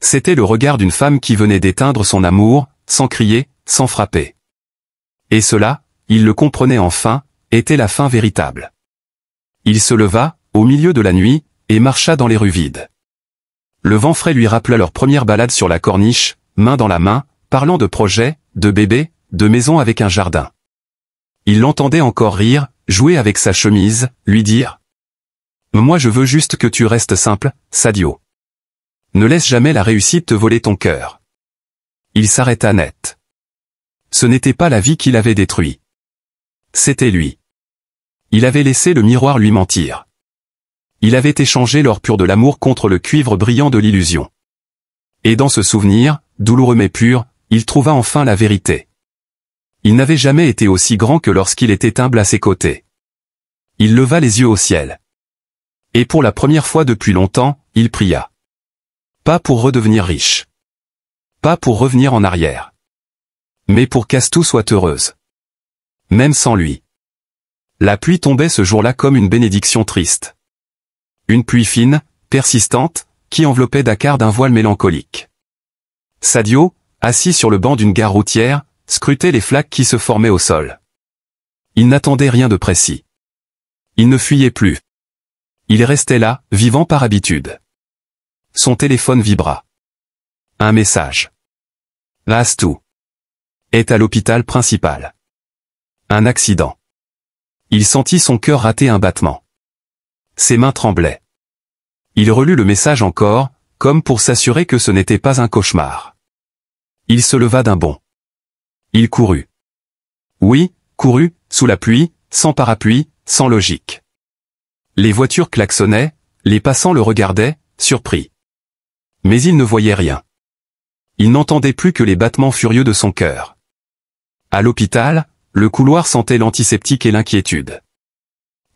C'était le regard d'une femme qui venait d'éteindre son amour, sans crier, sans frapper. Et cela, il le comprenait enfin, était la fin véritable. Il se leva, au milieu de la nuit, et marcha dans les rues vides. Le vent frais lui rappela leur première balade sur la corniche, main dans la main, parlant de projets, de bébés, de maisons avec un jardin. Il l'entendait encore rire, jouer avec sa chemise, lui dire « Moi je veux juste que tu restes simple, Sadio. Ne laisse jamais la réussite te voler ton cœur. » Il s'arrêta net. Ce n'était pas la vie qu'il avait détruit. C'était lui. Il avait laissé le miroir lui mentir. Il avait échangé l'or pur de l'amour contre le cuivre brillant de l'illusion. Et dans ce souvenir, douloureux mais pur, il trouva enfin la vérité. Il n'avait jamais été aussi grand que lorsqu'il était humble à ses côtés. Il leva les yeux au ciel. Et pour la première fois depuis longtemps, il pria. Pas pour redevenir riche. Pas pour revenir en arrière. Mais pour qu'Astou soit heureuse. Même sans lui. La pluie tombait ce jour-là comme une bénédiction triste. Une pluie fine, persistante, qui enveloppait Dakar d'un voile mélancolique. Sadio, assis sur le banc d'une gare routière, scrutait les flaques qui se formaient au sol. Il n'attendait rien de précis. Il ne fuyait plus. Il restait là, vivant par habitude. Son téléphone vibra. Un message. Astou est à l'hôpital principal. Un accident. Il sentit son cœur rater un battement. Ses mains tremblaient. Il relut le message encore, comme pour s'assurer que ce n'était pas un cauchemar. Il se leva d'un bond. Il courut. Oui, courut, sous la pluie, sans parapluie, sans logique. Les voitures klaxonnaient, les passants le regardaient, surpris. Mais il ne voyait rien. Il n'entendait plus que les battements furieux de son cœur. À l'hôpital, le couloir sentait l'antiseptique et l'inquiétude.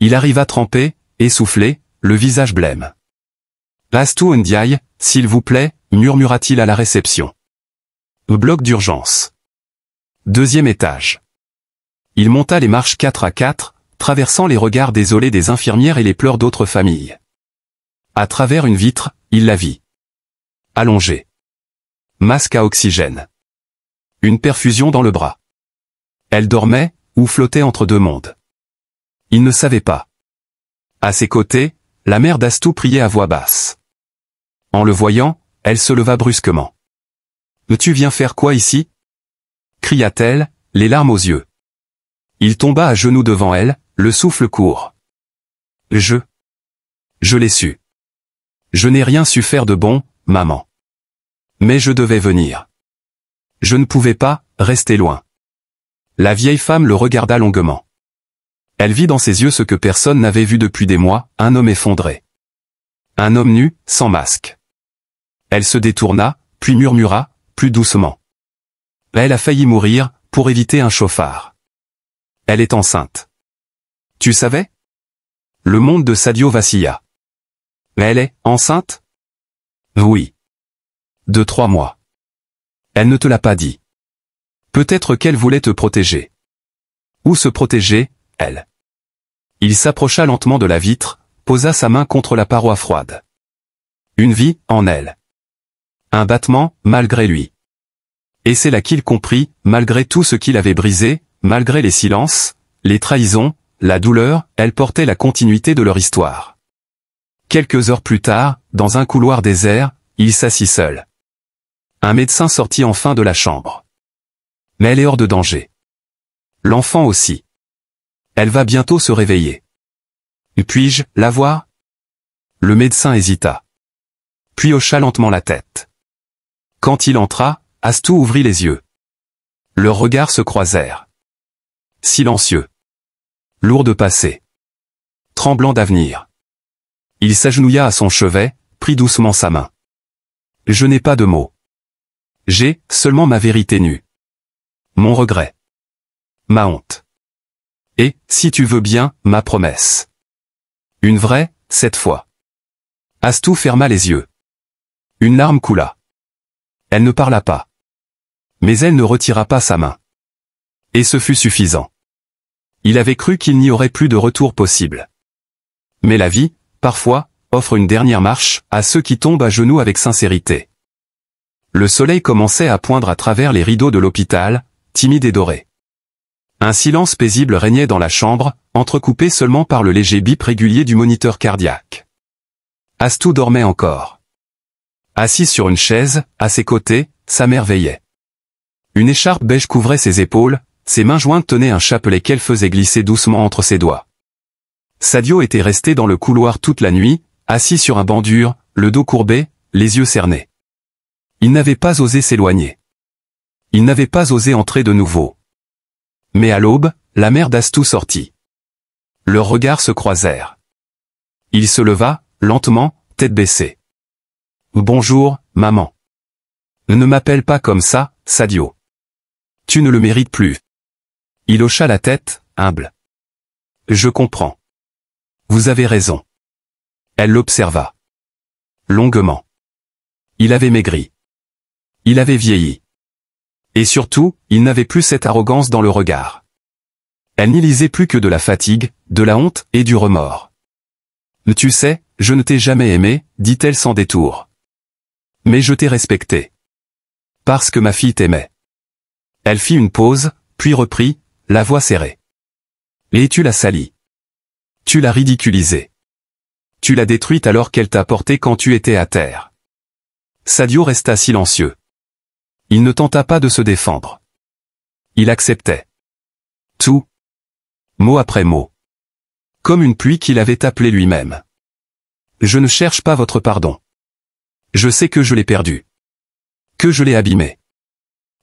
Il arriva trempé, essoufflé, le visage blême. « Astou Ndiaye, s'il vous plaît » murmura-t-il à la réception. « Bloc d'urgence. » 2e étage. Il monta les marches 4 à 4, traversant les regards désolés des infirmières et les pleurs d'autres familles. À travers une vitre, il la vit. Allongée. Masque à oxygène. Une perfusion dans le bras. Elle dormait, ou flottait entre deux mondes. Il ne savait pas. À ses côtés, la mère d'Astou priait à voix basse. En le voyant, elle se leva brusquement. « Tu viens faire quoi ici ?» cria-t-elle, les larmes aux yeux. Il tomba à genoux devant elle, le souffle court. « Je l'ai su. Je n'ai rien su faire de bon, maman. Mais je devais venir. Je ne pouvais pas rester loin. » La vieille femme le regarda longuement. Elle vit dans ses yeux ce que personne n'avait vu depuis des mois, un homme effondré. Un homme nu, sans masque. Elle se détourna, puis murmura, plus doucement. Elle a failli mourir, pour éviter un chauffard. Elle est enceinte. Tu savais? Le monde de Sadio vacilla. Elle est enceinte? Oui. De 3 mois. Elle ne te l'a pas dit. Peut-être qu'elle voulait te protéger. Ou se protéger, elle. Il s'approcha lentement de la vitre, posa sa main contre la paroi froide. Une vie, en elle. Un battement, malgré lui. Et c'est là qu'il comprit, malgré tout ce qu'il avait brisé, malgré les silences, les trahisons, la douleur, elle portait la continuité de leur histoire. Quelques heures plus tard, dans un couloir désert, il s'assit seul. Un médecin sortit enfin de la chambre. Mais elle est hors de danger. L'enfant aussi. Elle va bientôt se réveiller. Puis-je la voir? Le médecin hésita. Puis hocha lentement la tête. Quand il entra, Astou ouvrit les yeux. Leurs regards se croisèrent. Silencieux. Lourd de passé. Tremblant d'avenir. Il s'agenouilla à son chevet, prit doucement sa main. Je n'ai pas de mots. J'ai seulement ma vérité nue. Mon regret. Ma honte. Et, si tu veux bien, ma promesse. Une vraie, cette fois. Astou ferma les yeux. Une larme coula. Elle ne parla pas. Mais elle ne retira pas sa main. Et ce fut suffisant. Il avait cru qu'il n'y aurait plus de retour possible. Mais la vie, parfois, offre une dernière marche à ceux qui tombent à genoux avec sincérité. Le soleil commençait à poindre à travers les rideaux de l'hôpital, timide et doré. Un silence paisible régnait dans la chambre, entrecoupé seulement par le léger bip régulier du moniteur cardiaque. Astou dormait encore. Assis sur une chaise, à ses côtés, sa mère veillait. Une écharpe beige couvrait ses épaules, ses mains jointes tenaient un chapelet qu'elle faisait glisser doucement entre ses doigts. Sadio était resté dans le couloir toute la nuit, assis sur un banc dur, le dos courbé, les yeux cernés. Il n'avait pas osé s'éloigner. Il n'avait pas osé entrer de nouveau. Mais à l'aube, la mère d'Astou sortit. Leurs regards se croisèrent. Il se leva, lentement, tête baissée. « Bonjour, maman. Ne m'appelle pas comme ça, Sadio. Tu ne le mérites plus. » Il hocha la tête, humble. « Je comprends. Vous avez raison. » Elle l'observa. Longuement. Il avait maigri. Il avait vieilli. Et surtout, il n'avait plus cette arrogance dans le regard. Elle n'y lisait plus que de la fatigue, de la honte et du remords. « Tu sais, je ne t'ai jamais aimé, dit-elle sans détour. Mais je t'ai respecté. Parce que ma fille t'aimait. » Elle fit une pause, puis reprit, la voix serrée. « Et tu l'as salie. Tu l'as ridiculisée. Tu l'as détruite alors qu'elle t'a porté quand tu étais à terre. » Sadio resta silencieux. Il ne tenta pas de se défendre. Il acceptait. Tout. Mot après mot. Comme une pluie qu'il avait appelée lui-même. « Je ne cherche pas votre pardon. Je sais que je l'ai perdu. Que je l'ai abîmé.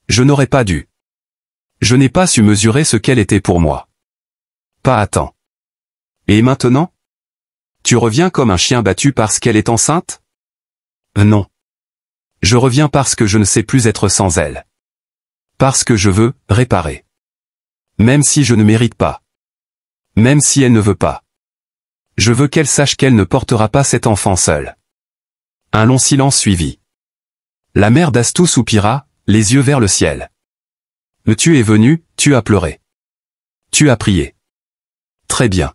Je n'aurais pas dû. Je n'ai pas su mesurer ce qu'elle était pour moi. Pas à temps. Et maintenant? Tu reviens comme un chien battu parce qu'elle est enceinte? Non. Je reviens parce que je ne sais plus être sans elle. Parce que je veux réparer. Même si je ne mérite pas. Même si elle ne veut pas. Je veux qu'elle sache qu'elle ne portera pas cet enfant seule. » Un long silence suivit. La mère d'Astou soupira, les yeux vers le ciel. « Tu es venu, tu as pleuré. Tu as prié. Très bien.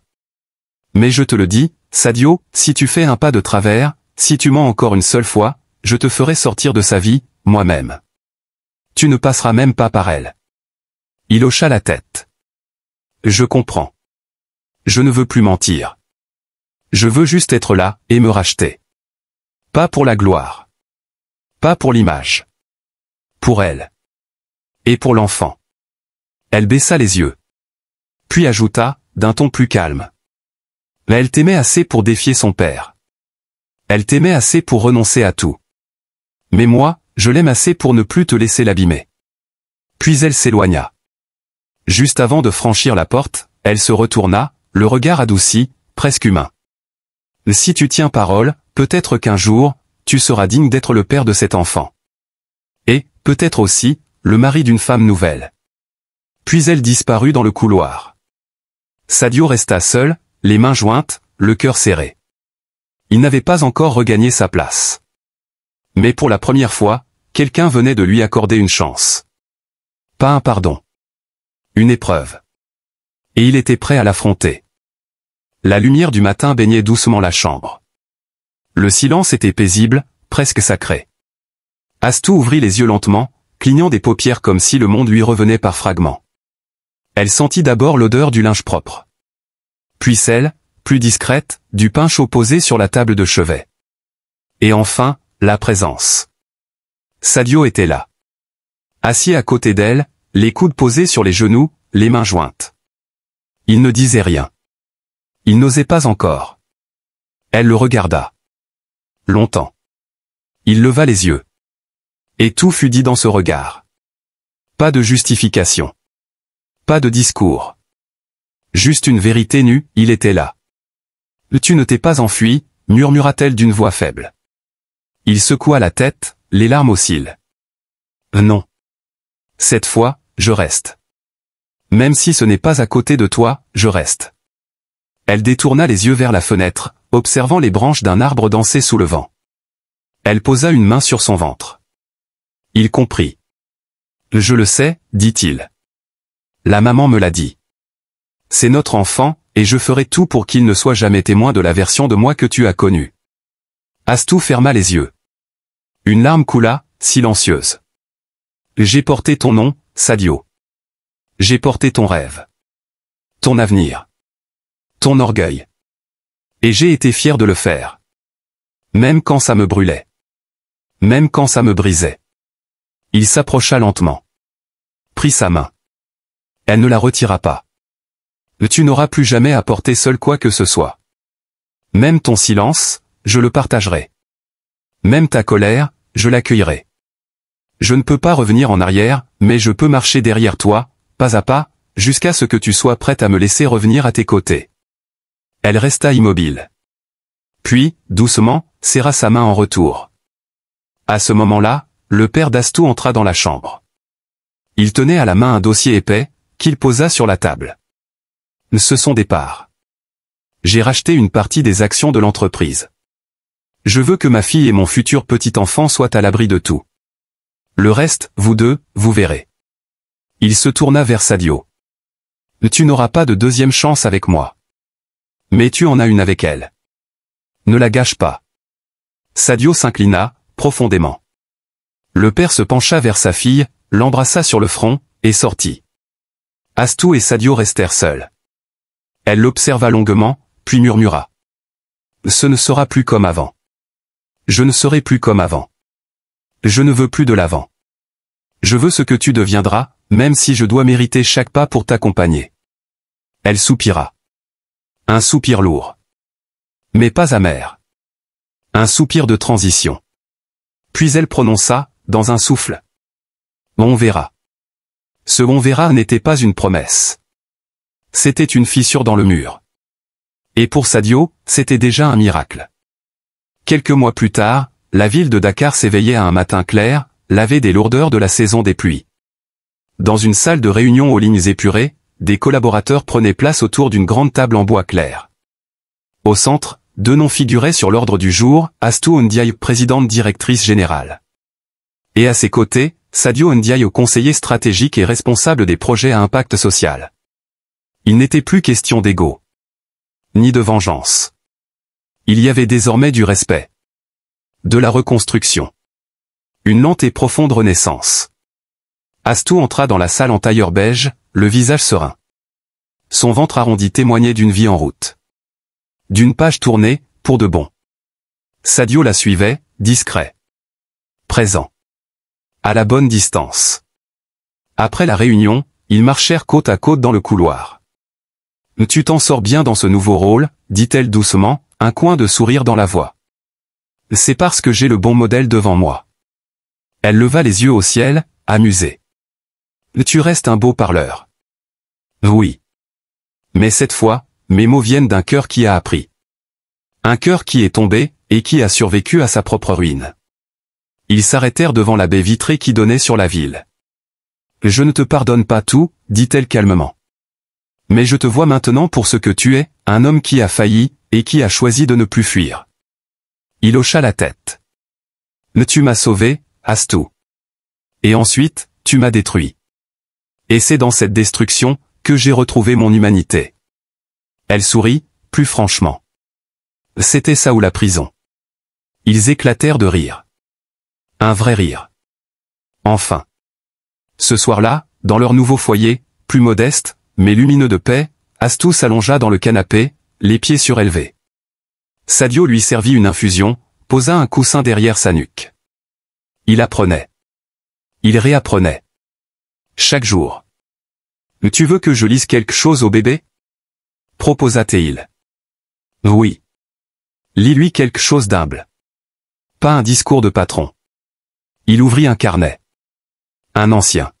Mais je te le dis, Sadio, si tu fais un pas de travers, si tu mens encore une seule fois, je te ferai sortir de sa vie, moi-même. Tu ne passeras même pas par elle. » Il hocha la tête. « Je comprends. Je ne veux plus mentir. Je veux juste être là, et me racheter. Pas pour la gloire. Pas pour l'image. Pour elle. Et pour l'enfant. » Elle baissa les yeux. Puis ajouta, d'un ton plus calme. « Mais elle t'aimait assez pour défier son père. Elle t'aimait assez pour renoncer à tout. Mais moi, je l'aime assez pour ne plus te laisser l'abîmer. » Puis elle s'éloigna. Juste avant de franchir la porte, elle se retourna, le regard adouci, presque humain. Si tu tiens parole, peut-être qu'un jour, tu seras digne d'être le père de cet enfant. Et, peut-être aussi, le mari d'une femme nouvelle. Puis elle disparut dans le couloir. Sadio resta seul, les mains jointes, le cœur serré. Il n'avait pas encore regagné sa place. Mais pour la première fois, quelqu'un venait de lui accorder une chance. Pas un pardon. Une épreuve. Et il était prêt à l'affronter. La lumière du matin baignait doucement la chambre. Le silence était paisible, presque sacré. Astou ouvrit les yeux lentement, clignant des paupières comme si le monde lui revenait par fragments. Elle sentit d'abord l'odeur du linge propre. Puis celle, plus discrète, du pain chaud posé sur la table de chevet. Et enfin, la présence. Sadio était là. Assis à côté d'elle, les coudes posés sur les genoux, les mains jointes. Il ne disait rien. Il n'osait pas encore. Elle le regarda. Longtemps. Il leva les yeux. Et tout fut dit dans ce regard. Pas de justification. Pas de discours. Juste une vérité nue, il était là. Tu ne t'es pas enfui, murmura-t-elle d'une voix faible. Il secoua la tête, les larmes aux cils. Non. Cette fois, je reste. Même si ce n'est pas à côté de toi, je reste. Elle détourna les yeux vers la fenêtre, observant les branches d'un arbre danser sous le vent. Elle posa une main sur son ventre. Il comprit. Je le sais, dit-il. La maman me l'a dit. C'est notre enfant, et je ferai tout pour qu'il ne soit jamais témoin de la version de moi que tu as connue. Astou ferma les yeux. Une larme coula, silencieuse. J'ai porté ton nom, Sadio. J'ai porté ton rêve. Ton avenir. Ton orgueil. Et j'ai été fier de le faire. Même quand ça me brûlait. Même quand ça me brisait. Il s'approcha lentement. Prit sa main. Elle ne la retira pas. Tu n'auras plus jamais à porter seul quoi que ce soit. Même ton silence, je le partagerai. Même ta colère, je l'accueillerai. Je ne peux pas revenir en arrière, mais je peux marcher derrière toi, pas à pas, jusqu'à ce que tu sois prête à me laisser revenir à tes côtés. Elle resta immobile. Puis, doucement, serra sa main en retour. À ce moment-là, le père d'Astou entra dans la chambre. Il tenait à la main un dossier épais, qu'il posa sur la table. Ce sont des parts. J'ai racheté une partie des actions de l'entreprise. Je veux que ma fille et mon futur petit-enfant soient à l'abri de tout. Le reste, vous deux, vous verrez. Il se tourna vers Sadio. Tu n'auras pas de deuxième chance avec moi. Mais tu en as une avec elle. Ne la gâche pas. Sadio s'inclina, profondément. Le père se pencha vers sa fille, l'embrassa sur le front, et sortit. Astou et Sadio restèrent seuls. Elle l'observa longuement, puis murmura. Ce ne sera plus comme avant. Je ne serai plus comme avant. Je ne veux plus de l'avant. Je veux ce que tu deviendras, même si je dois mériter chaque pas pour t'accompagner. Elle soupira. Un soupir lourd. Mais pas amer. Un soupir de transition. Puis elle prononça, dans un souffle. On verra. Ce on verra n'était pas une promesse. C'était une fissure dans le mur. Et pour Sadio, c'était déjà un miracle. Quelques mois plus tard, la ville de Dakar s'éveillait à un matin clair, lavé des lourdeurs de la saison des pluies. Dans une salle de réunion aux lignes épurées, des collaborateurs prenaient place autour d'une grande table en bois clair. Au centre, deux noms figuraient sur l'ordre du jour, Astou Ndiaye, présidente directrice générale. Et à ses côtés, Sadio Ndiaye, conseiller stratégique et responsable des projets à impact social. Il n'était plus question d'ego. Ni de vengeance. Il y avait désormais du respect. De la reconstruction. Une lente et profonde renaissance. Astou entra dans la salle en tailleur beige, le visage serein. Son ventre arrondi témoignait d'une vie en route. D'une page tournée, pour de bon. Sadio la suivait, discret. Présent. À la bonne distance. Après la réunion, ils marchèrent côte à côte dans le couloir. Tu t'en sors bien dans ce nouveau rôle, dit-elle doucement, un coin de sourire dans la voix. C'est parce que j'ai le bon modèle devant moi. Elle leva les yeux au ciel, amusée. Tu restes un beau parleur. Oui. Mais cette fois, mes mots viennent d'un cœur qui a appris. Un cœur qui est tombé, et qui a survécu à sa propre ruine. Ils s'arrêtèrent devant la baie vitrée qui donnait sur la ville. « Je ne te pardonne pas tout, dit-elle calmement. Mais je te vois maintenant pour ce que tu es, un homme qui a failli, et qui a choisi de ne plus fuir. » Il hocha la tête. « Tu m'as sauvé, Astou. Et ensuite, tu m'as détruit. Et c'est dans cette destruction, que j'ai retrouvé mon humanité. » Elle sourit, plus franchement. C'était ça ou la prison. Ils éclatèrent de rire. Un vrai rire. Enfin. Ce soir-là, dans leur nouveau foyer, plus modeste, mais lumineux de paix, Astou s'allongea dans le canapé, les pieds surélevés. Sadio lui servit une infusion, posa un coussin derrière sa nuque. Il apprenait. Il réapprenait. Chaque jour. « Tu veux que je lise quelque chose au bébé ?» proposa-t-il. « Oui. Lis-lui quelque chose d'humble. Pas un discours de patron. » Il ouvrit un carnet. Un ancien.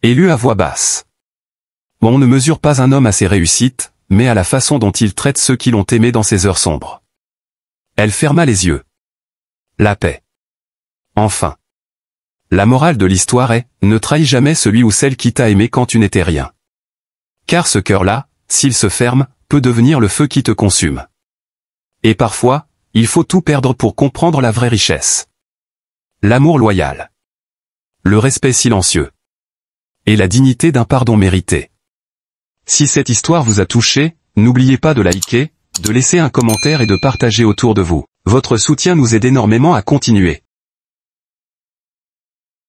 Et lut à voix basse. « On ne mesure pas un homme à ses réussites, mais à la façon dont il traite ceux qui l'ont aimé dans ses heures sombres. » Elle ferma les yeux. La paix. Enfin. La morale de l'histoire est, ne trahis jamais celui ou celle qui t'a aimé quand tu n'étais rien. Car ce cœur-là, s'il se ferme, peut devenir le feu qui te consume. Et parfois, il faut tout perdre pour comprendre la vraie richesse. L'amour loyal. Le respect silencieux. Et la dignité d'un pardon mérité. Si cette histoire vous a touché, n'oubliez pas de liker, de laisser un commentaire et de partager autour de vous. Votre soutien nous aide énormément à continuer.